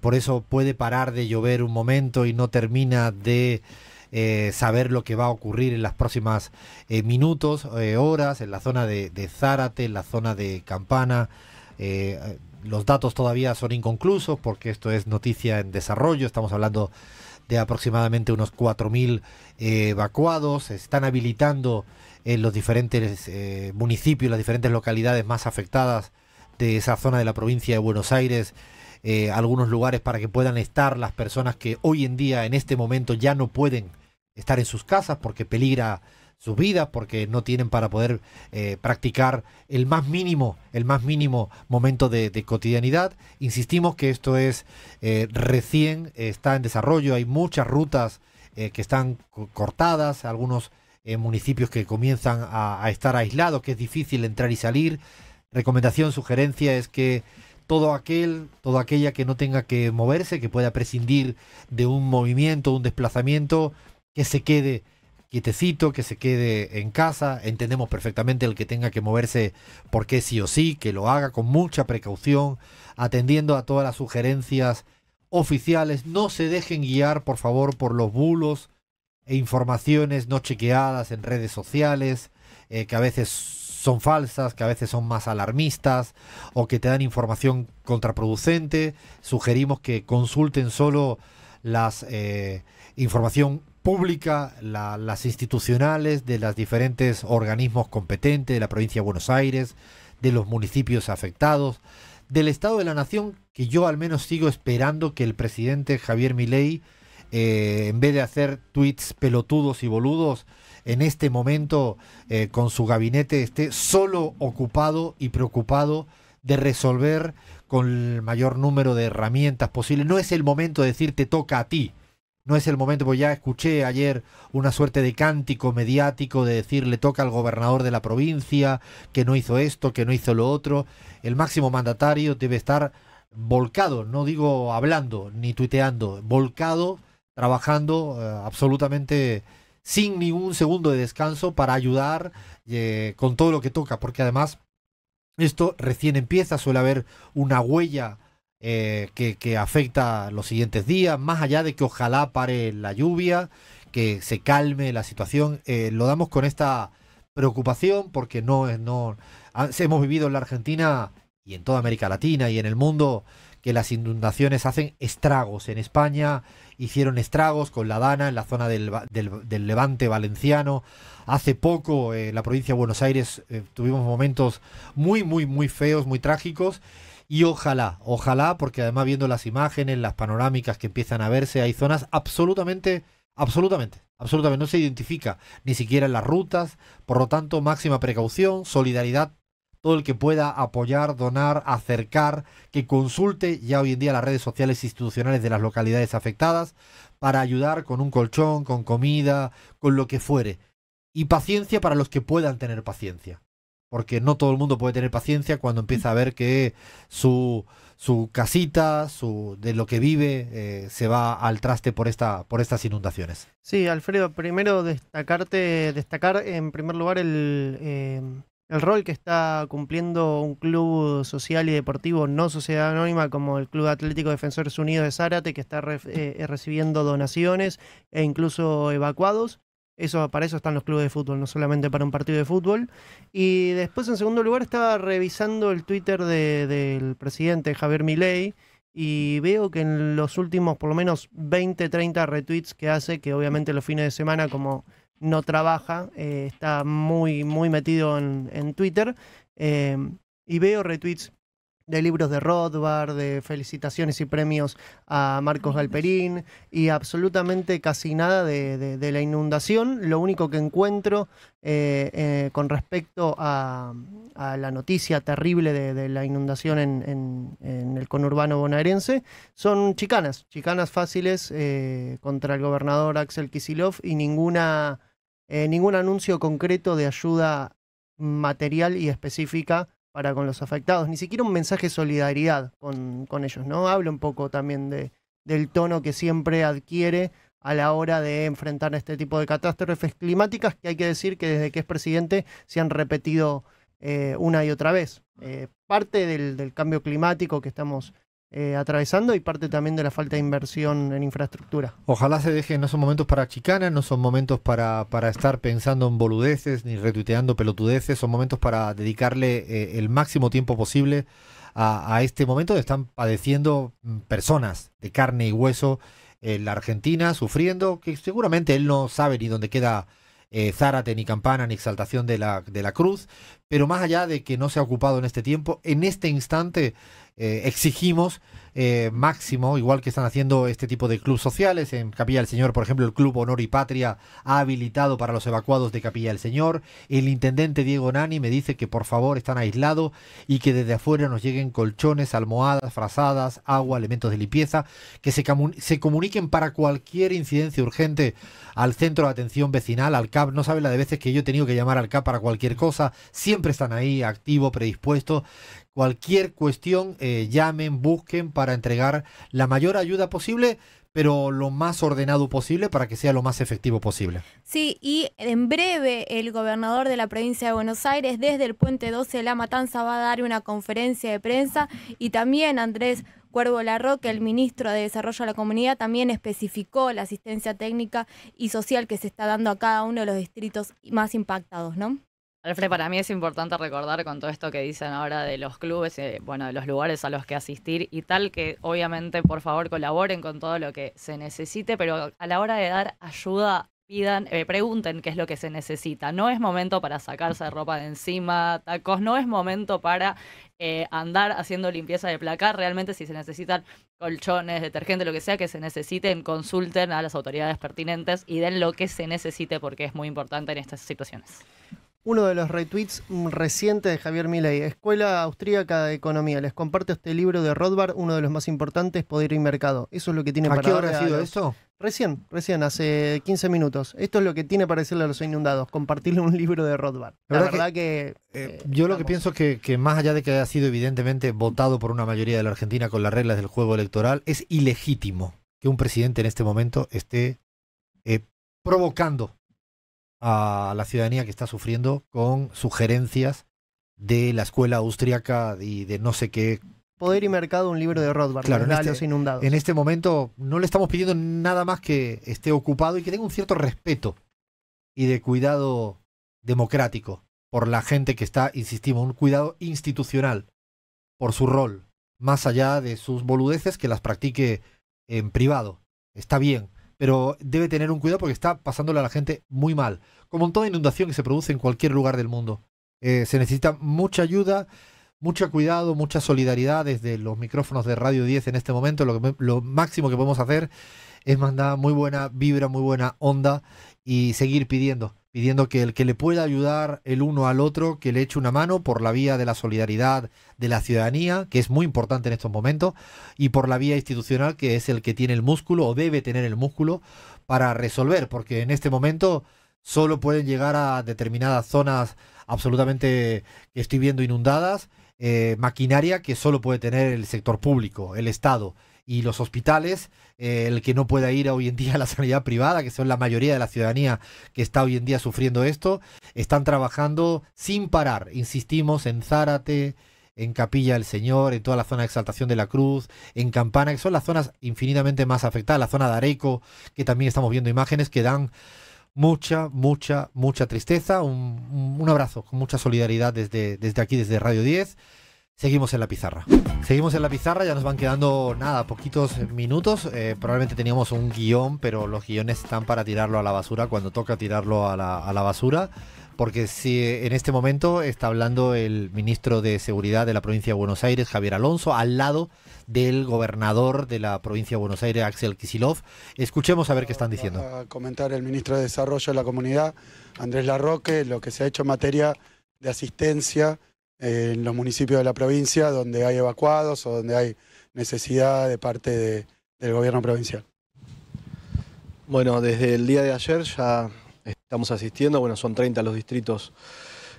Por eso puede parar de llover un momento y no termina de saber lo que va a ocurrir en las próximas minutos, horas, en la zona de Zárate, en la zona de Campana. Los datos todavía son inconclusos porque esto es noticia en desarrollo. Estamos hablando de aproximadamente unos 4.000 evacuados. Se están habilitando en los diferentes municipios, las diferentes localidades más afectadas de esa zona de la provincia de Buenos Aires, algunos lugares para que puedan estar las personas que hoy en día, en este momento, ya no pueden estar en sus casas porque peligra sus vidas, porque no tienen para poder practicar el más mínimo momento de cotidianidad. Insistimos que esto es recién, está en desarrollo, hay muchas rutas que están cortadas, algunos municipios que comienzan a estar aislados, que es difícil entrar y salir. Recomendación, sugerencia es que toda aquella que no tenga que moverse, que pueda prescindir de un movimiento, un desplazamiento, que se quede quietecito, que se quede en casa. Entendemos perfectamente el que tenga que moverse porque sí o sí, que lo haga con mucha precaución, atendiendo a todas las sugerencias oficiales. No se dejen guiar, por favor, por los bulos e informaciones no chequeadas en redes sociales, que a veces son falsas, que a veces son más alarmistas o que te dan información contraproducente. Sugerimos que consulten solo las información pública, las institucionales de los diferentes organismos competentes de la provincia de Buenos Aires, de los municipios afectados, del Estado de la Nación, que yo al menos sigo esperando que el presidente Javier Milei, en vez de hacer tweets pelotudos y boludos, en este momento con su gabinete esté solo ocupado y preocupado de resolver con el mayor número de herramientas posible. No es el momento de decir te toca a ti. No es el momento, porque ya escuché ayer una suerte de cántico mediático de decir le toca al gobernador de la provincia, que no hizo esto, que no hizo lo otro. El máximo mandatario debe estar volcado, no digo hablando ni tuiteando, volcado, trabajando absolutamente sin ningún segundo de descanso para ayudar con todo lo que toca, porque además esto recién empieza, suele haber una huella que afecta los siguientes días, más allá de que ojalá pare la lluvia, que se calme la situación. Lo damos con esta preocupación porque hemos vivido en la Argentina y en toda América Latina y en el mundo que las inundaciones hacen estragos. En España hicieron estragos con la Dana en la zona del Levante valenciano. Hace poco la provincia de Buenos Aires tuvimos momentos muy, muy, muy feos, muy trágicos. Y ojalá, porque además viendo las imágenes, las panorámicas que empiezan a verse, hay zonas absolutamente, no se identifica ni siquiera en las rutas. Por lo tanto, máxima precaución, solidaridad, todo el que pueda apoyar, donar, acercar, que consulte ya hoy en día las redes sociales institucionales de las localidades afectadas para ayudar con un colchón, con comida, con lo que fuere. Y paciencia para los que puedan tener paciencia. Porque no todo el mundo puede tener paciencia cuando empieza a ver que su casita, de lo que vive, se va al traste por estas inundaciones. Sí, Alfredo, primero destacar en primer lugar el rol que está cumpliendo un club social y deportivo no sociedad anónima como el Club Atlético Defensores Unidos de Zárate, que está recibiendo donaciones e incluso evacuados. Para eso están los clubes de fútbol, no solamente para un partido de fútbol. Y después, en segundo lugar, estaba revisando el Twitter del presidente Javier Milei y veo que en los últimos, por lo menos 20, 30 retweets que hace, que obviamente los fines de semana, como no trabaja, está muy, muy metido en Twitter, y veo retweets de libros de Rothbard, de felicitaciones y premios a Marcos Galperín, y absolutamente casi nada de la inundación. Lo único que encuentro con respecto a la noticia terrible de la inundación en el conurbano bonaerense son chicanas fáciles contra el gobernador Axel Kicillof y ningún anuncio concreto de ayuda material y específica para con los afectados, ni siquiera un mensaje de solidaridad con ellos, ¿no? Habla un poco también del tono que siempre adquiere a la hora de enfrentar este tipo de catástrofes climáticas, que hay que decir que desde que es presidente se han repetido una y otra vez. Parte del cambio climático que estamos atravesando y parte también de la falta de inversión en infraestructura. Ojalá se dejen, no son momentos para chicanas, no son momentos para estar pensando en boludeces ni retuiteando pelotudeces, son momentos para dedicarle el máximo tiempo posible a este momento que están padeciendo personas de carne y hueso en la Argentina, sufriendo, que seguramente él no sabe ni dónde queda Zárate, ni Campana, ni Exaltación de la Cruz, pero más allá de que no se ha ocupado en este tiempo, en este instante exigimos máximo, igual que están haciendo este tipo de clubes sociales. En Capilla del Señor, por ejemplo, el Club Honor y Patria ha habilitado para los evacuados de Capilla del Señor. El intendente Diego Nani me dice que por favor están aislados y que desde afuera nos lleguen colchones, almohadas, frazadas, agua, elementos de limpieza, que se comuniquen para cualquier incidencia urgente al centro de atención vecinal, al CAP. No sabe la de veces que yo he tenido que llamar al CAP para cualquier cosa. Siempre están ahí, activos, predispuestos. Cualquier cuestión, llamen, busquen para entregar la mayor ayuda posible, pero lo más ordenado posible para que sea lo más efectivo posible. Sí, y en breve el gobernador de la provincia de Buenos Aires desde el Puente 12 de La Matanza va a dar una conferencia de prensa, y también Andrés Cuervo Larroque, el ministro de Desarrollo de la Comunidad, también especificó la asistencia técnica y social que se está dando a cada uno de los distritos más impactados, ¿no? Alfred, para mí es importante recordar con todo esto que dicen ahora de los clubes, bueno, de los lugares a los que asistir y tal, que obviamente por favor colaboren con todo lo que se necesite, pero a la hora de dar ayuda pregunten qué es lo que se necesita. No es momento para sacarse ropa de encima, tacos, no es momento para andar haciendo limpieza de placar. Realmente si se necesitan colchones, detergente, lo que sea que se necesiten, consulten a las autoridades pertinentes y den lo que se necesite, porque es muy importante en estas situaciones. Uno de los retweets recientes de Javier Milei: Escuela Austríaca de Economía, les comparto este libro de Rothbard, uno de los más importantes, Poder y Mercado. Eso es lo que tiene para ¿A qué hora darle ha sido eso? Recién, hace 15 minutos. Esto es lo que tiene para decirle a los inundados: compartirle un libro de Rothbard. La verdad que yo lo que pienso que más allá de que haya sido evidentemente votado por una mayoría de la Argentina con las reglas del juego electoral, es ilegítimo que un presidente en este momento esté provocando a la ciudadanía que está sufriendo con sugerencias de la escuela austríaca y de no sé qué. Poder y Mercado, un libro de Rothbard, claro, a los inundados. En este momento no le estamos pidiendo nada más que esté ocupado y que tenga un cierto respeto y de cuidado democrático por la gente que está, insistimos, un cuidado institucional por su rol, más allá de sus boludeces, que las practique en privado. Está bien, pero debe tener un cuidado porque está pasándole a la gente muy mal. Como en toda inundación que se produce en cualquier lugar del mundo. Se necesita mucha ayuda, mucho cuidado, mucha solidaridad desde los micrófonos de Radio 10 en este momento. Lo máximo que podemos hacer es mandar muy buena vibra, muy buena onda y seguir pidiendo que el que le pueda ayudar el uno al otro, que le eche una mano por la vía de la solidaridad de la ciudadanía, que es muy importante en estos momentos, y por la vía institucional, que es el que tiene el músculo o debe tener el músculo para resolver, porque en este momento solo pueden llegar a determinadas zonas absolutamente que estoy viendo inundadas, maquinaria que solo puede tener el sector público, el Estado y los hospitales, el que no pueda ir hoy en día a la sanidad privada, que son la mayoría de la ciudadanía que está hoy en día sufriendo esto, están trabajando sin parar, insistimos, en Zárate, en Capilla del Señor, en toda la zona de Exaltación de la Cruz, en Campana, que son las zonas infinitamente más afectadas, la zona de Areco, que también estamos viendo imágenes que dan mucha tristeza. Un abrazo con mucha solidaridad desde aquí, desde Radio 10. Seguimos en la pizarra. Ya nos van quedando, poquitos minutos. Probablemente teníamos un guión, pero los guiones están para tirarlo a la basura cuando toca tirarlo a la basura. Porque si en este momento está hablando el ministro de Seguridad de la provincia de Buenos Aires, Javier Alonso, al lado del gobernador de la provincia de Buenos Aires, Axel Kicillof. Escuchemos a ver qué están diciendo. A comentar el ministro de Desarrollo de la Comunidad, Andrés Larroque, lo que se ha hecho en materia de asistencia en los municipios de la provincia donde hay evacuados o donde hay necesidad de parte del gobierno provincial. Bueno, desde el día de ayer ya estamos asistiendo, son 30 los distritos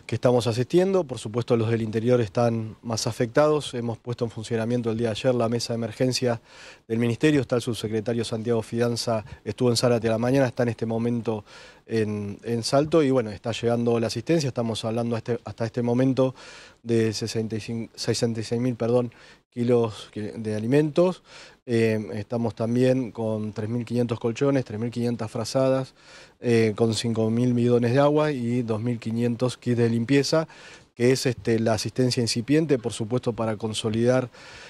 que estamos asistiendo, por supuesto los del interior están más afectados. Hemos puesto en funcionamiento el día de ayer la mesa de emergencia del Ministerio, está el subsecretario Santiago Fidanza, estuvo en Zárate a la mañana, está en este momento en Salto y está llegando la asistencia. Estamos hablando hasta este momento de 66.000 kilos de alimentos. Estamos también con 3.500 colchones, 3.500 frazadas, con 5.000 bidones de agua y 2.500 kits de limpieza, que es la asistencia incipiente. Por supuesto, para consolidar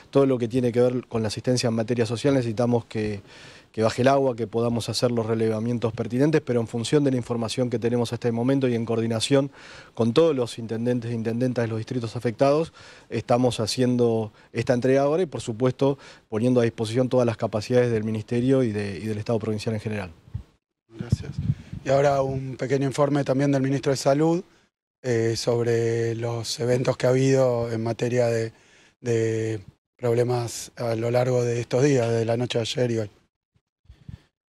todo lo que tiene que ver con la asistencia en materia social necesitamos que que baje el agua, que podamos hacer los relevamientos pertinentes, pero en función de la información que tenemos hasta el momento y en coordinación con todos los intendentes e intendentas de los distritos afectados, estamos haciendo esta entrega ahora y, por supuesto, poniendo a disposición todas las capacidades del Ministerio y del Estado provincial en general. Gracias. Y ahora un pequeño informe también del Ministro de Salud sobre los eventos que ha habido en materia de problemas a lo largo de estos días, de la noche de ayer y hoy.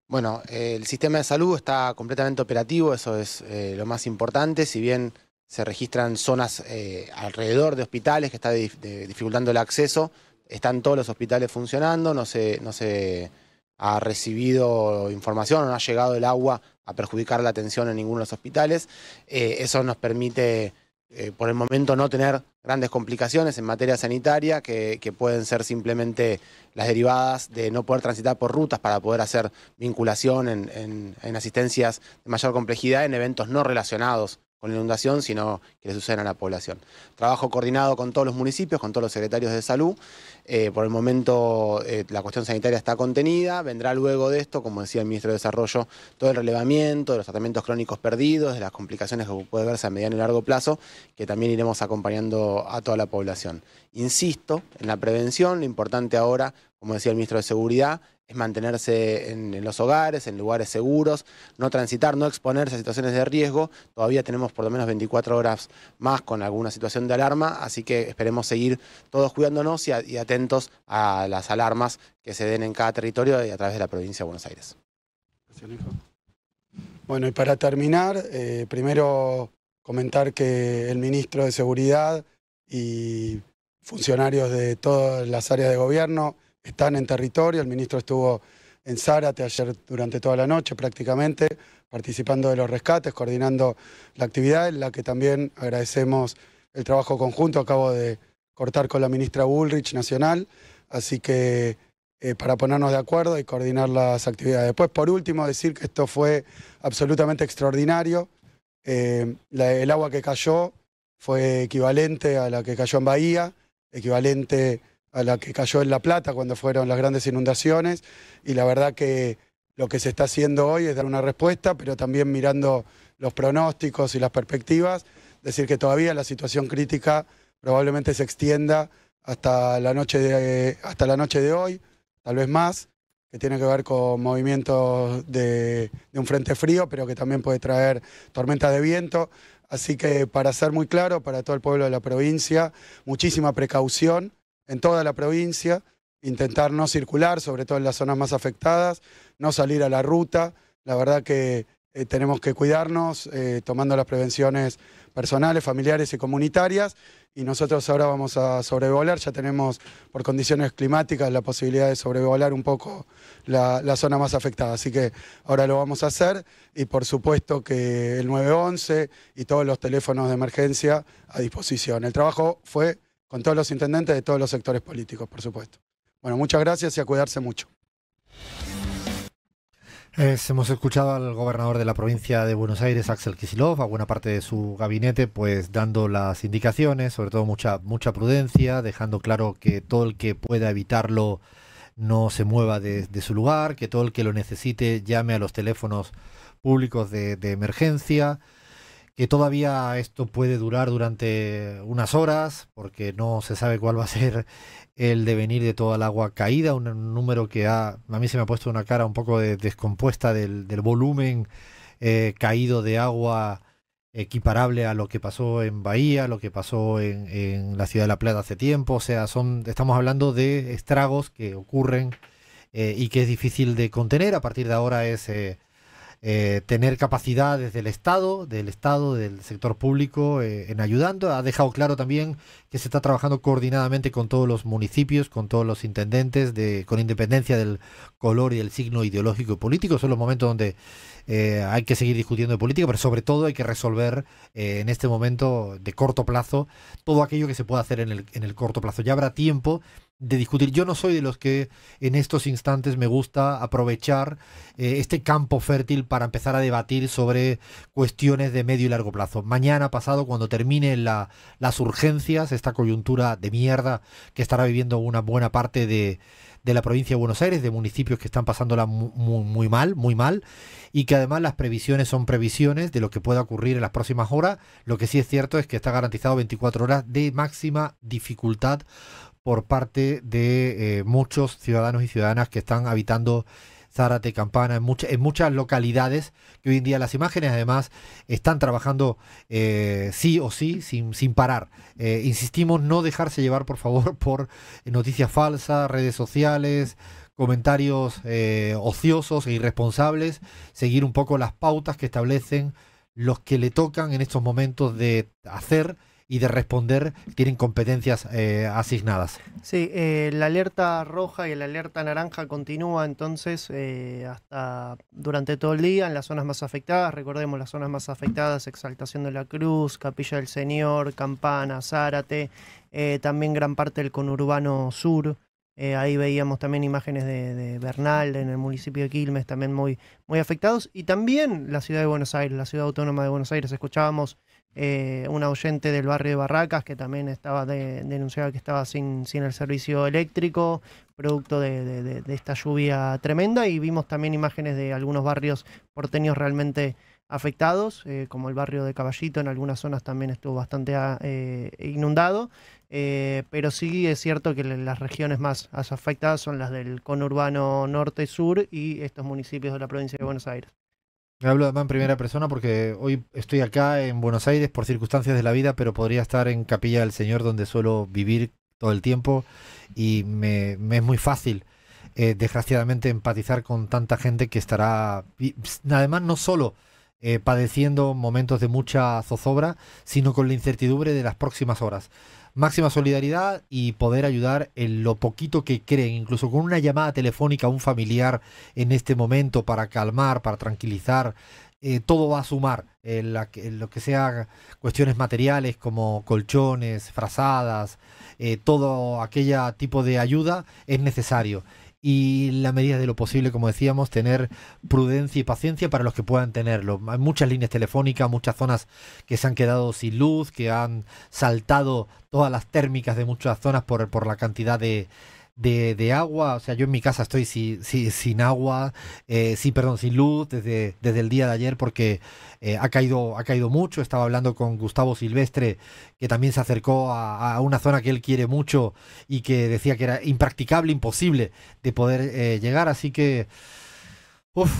Bueno, el sistema de salud está completamente operativo, eso es lo más importante. Si bien se registran zonas alrededor de hospitales que está dificultando el acceso, están todos los hospitales funcionando, no se ha recibido información o no ha llegado el agua a perjudicar la atención en ninguno de los hospitales. Eso nos permite, por el momento, no tener grandes complicaciones en materia sanitaria, que pueden ser simplemente las derivadas de no poder transitar por rutas para poder hacer vinculación en asistencias de mayor complejidad en eventos no relacionados con la inundación, sino que le suceden a la población. Trabajo coordinado con todos los municipios, con todos los secretarios de salud. Por el momento la cuestión sanitaria está contenida. Vendrá luego de esto, como decía el Ministro de Desarrollo, todo el relevamiento de los tratamientos crónicos perdidos, de las complicaciones que puede verse a mediano y largo plazo, que también iremos acompañando a toda la población. Insisto en la prevención, lo importante ahora, como decía el Ministro de Seguridad, es mantenerse en los hogares, en lugares seguros, no transitar, no exponerse a situaciones de riesgo. Todavía tenemos por lo menos 24 horas más con alguna situación de alarma, así que esperemos seguir todos cuidándonos y atentos a las alarmas que se den en cada territorio y a través de la provincia de Buenos Aires. Bueno, y para terminar, primero comentar que el Ministro de Seguridad y funcionarios de todas las áreas de gobierno están en territorio. El ministro estuvo en Zárate ayer durante toda la noche prácticamente, participando de los rescates, coordinando la actividad, en la que también agradecemos el trabajo conjunto. Acabo de cortar con la ministra Bullrich Nacional, así que para ponernos de acuerdo y coordinar las actividades. Después, por último, decir que esto fue absolutamente extraordinario. El agua que cayó fue equivalente a la que cayó en Bahía, equivalente a la que cayó en La Plata cuando fueron las grandes inundaciones, y la verdad que lo que se está haciendo hoy es dar una respuesta, pero también mirando los pronósticos y las perspectivas, decir que todavía la situación crítica probablemente se extienda hasta la noche de hoy, tal vez más, que tiene que ver con movimientos de un frente frío, pero que también puede traer tormentas de viento. Así que, para ser muy claro, para todo el pueblo de la provincia, muchísima precaución en toda la provincia, intentar no circular, sobre todo en las zonas más afectadas, no salir a la ruta. La verdad que tenemos que cuidarnos, tomando las prevenciones personales, familiares y comunitarias, y nosotros ahora vamos a sobrevolar. Ya tenemos, por condiciones climáticas, la posibilidad de sobrevolar un poco la zona más afectada, así que ahora lo vamos a hacer, y por supuesto que el 911 y todos los teléfonos de emergencia a disposición. El trabajo fue con todos los intendentes de todos los sectores políticos, por supuesto. Bueno, muchas gracias y a cuidarse mucho. Hemos escuchado al gobernador de la provincia de Buenos Aires, Axel Kicillof, a buena parte de su gabinete, pues dando las indicaciones, sobre todo mucha prudencia, dejando claro que todo el que pueda evitarlo no se mueva de su lugar, que todo el que lo necesite llame a los teléfonos públicos de emergencia, que todavía esto puede durar durante unas horas, porque no se sabe cuál va a ser el devenir de toda el agua caída, un número que a mí se me ha puesto una cara un poco descompuesta del volumen caído de agua, equiparable a lo que pasó en Bahía, lo que pasó en la ciudad de La Plata hace tiempo. O sea, estamos hablando de estragos que ocurren y que es difícil de contener. A partir de ahora es tener capacidad desde el Estado, del sector público en ayudando. Ha dejado claro también que se está trabajando coordinadamente con todos los municipios, con todos los intendentes, con independencia del color y el signo ideológico y político. Son los momentos donde hay que seguir discutiendo de política, pero sobre todo hay que resolver en este momento de corto plazo todo aquello que se pueda hacer en el corto plazo. Ya habrá tiempo de discutir. Yo no soy de los que en estos instantes me gusta aprovechar este campo fértil para empezar a debatir sobre cuestiones de medio y largo plazo. Mañana pasado, cuando terminen las urgencias, esta coyuntura de mierda que estará viviendo una buena parte de de la provincia de Buenos Aires, de municipios que están pasándola muy mal, y que además las previsiones son previsiones de lo que pueda ocurrir en las próximas horas. Lo que sí es cierto es que está garantizado 24 horas de máxima dificultad por parte de muchos ciudadanos y ciudadanas que están habitando Zárate, Campana, en muchas localidades, que hoy en día las imágenes además están trabajando sí o sí, sin parar. Insistimos, no dejarse llevar, por favor, por noticias falsas, redes sociales, comentarios ociosos e irresponsables, seguir un poco las pautas que establecen los que le tocan en estos momentos de hacer y de responder, tienen competencias asignadas. Sí, la alerta roja y la alerta naranja continúa entonces hasta durante todo el día en las zonas más afectadas. Recordemos las zonas más afectadas: Exaltación de la Cruz, Capilla del Señor, Campana, Zárate, también gran parte del conurbano sur. Ahí veíamos también imágenes de Bernal, en el municipio de Quilmes, también muy afectados. Y también la ciudad de Buenos Aires, la ciudad autónoma de Buenos Aires. Escuchábamos una oyente del barrio de Barracas que también estaba denunciaba que estaba sin el servicio eléctrico, producto de esta lluvia tremenda. Y vimos también imágenes de algunos barrios porteños realmente afectados, como el barrio de Caballito, en algunas zonas también estuvo bastante inundado. Pero sí es cierto que las regiones más afectadas son las del conurbano norte-sur y estos municipios de la provincia de Buenos Aires. Hablo además en primera persona porque hoy estoy acá en Buenos Aires por circunstancias de la vida, pero podría estar en Capilla del Señor, donde suelo vivir todo el tiempo, y me es muy fácil, desgraciadamente, empatizar con tanta gente que estará, además, no solo padeciendo momentos de mucha zozobra, sino con la incertidumbre de las próximas horas. Máxima solidaridad y poder ayudar en lo poquito que creen, incluso con una llamada telefónica a un familiar en este momento para calmar, para tranquilizar. Todo va a sumar, en lo que sea cuestiones materiales como colchones, frazadas, todo aquel tipo de ayuda es necesario. Y en la medida de lo posible, como decíamos, tener prudencia y paciencia para los que puedan tenerlo. Hay muchas líneas telefónicas, muchas zonas que se han quedado sin luz, que han saltado todas las térmicas de muchas zonas por la cantidad de agua. O sea, yo en mi casa estoy sin agua, sin luz desde el día de ayer, porque ha caído mucho. Estaba hablando con Gustavo Silvestre, que también se acercó a una zona que él quiere mucho y que decía que era impracticable, imposible de poder llegar. Así que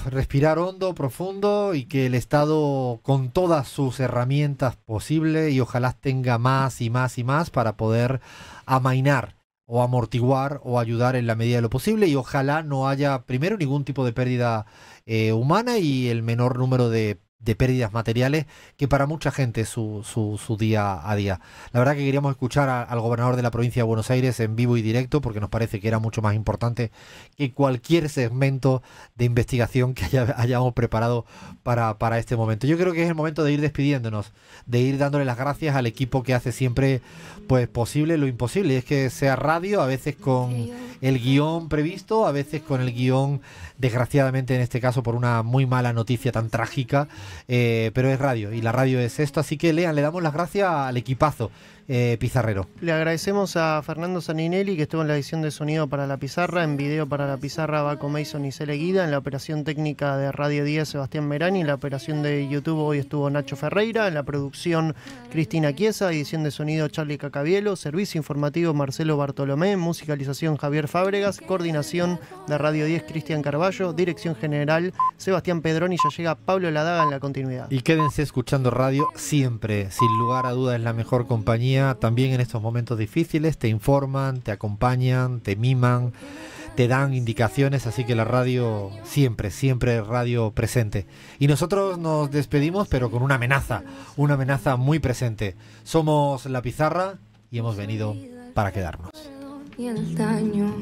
respirar hondo, profundo, y que el Estado, con todas sus herramientas posibles, y ojalá tenga más y más y más para poder amainar o amortiguar o ayudar en la medida de lo posible, y ojalá no haya, primero, ningún tipo de pérdida humana, y el menor número de pérdidas materiales, que para mucha gente es su día a día. La verdad que queríamos escuchar al gobernador de la provincia de Buenos Aires en vivo y directo, porque nos parece que era mucho más importante que cualquier segmento de investigación que hayamos preparado para este momento. Yo creo que es el momento de ir despidiéndonos, de ir dándole las gracias al equipo que hace siempre posible lo imposible. Y es que sea radio, a veces con el guión previsto, a veces con el guión, desgraciadamente en este caso, por una muy mala noticia tan trágica. Pero es radio, y la radio es esto, así que le damos las gracias al equipazo pizarrero. Le agradecemos a Fernando Saninelli, que estuvo en la edición de sonido para La Pizarra, en video para La Pizarra, Baco Mason y Cele Guida, en la operación técnica de Radio 10, Sebastián Merani, en la operación de YouTube hoy estuvo Nacho Ferreira, en la producción Cristina Chiesa, edición de sonido Charlie Cacabielo, servicio informativo Marcelo Bartolomé, musicalización Javier Fábregas, coordinación de Radio 10 Cristian Carballo, dirección general Sebastián Pedrón, y ya llega Pablo Ladaga en la continuidad. Y quédense escuchando radio siempre, sin lugar a dudas es la mejor compañía. También en estos momentos difíciles te informan, te acompañan, te miman, te dan indicaciones, así que la radio siempre radio presente. Y nosotros nos despedimos, pero con una amenaza muy presente. Somos La Pizarra y hemos venido para quedarnos. Y el daño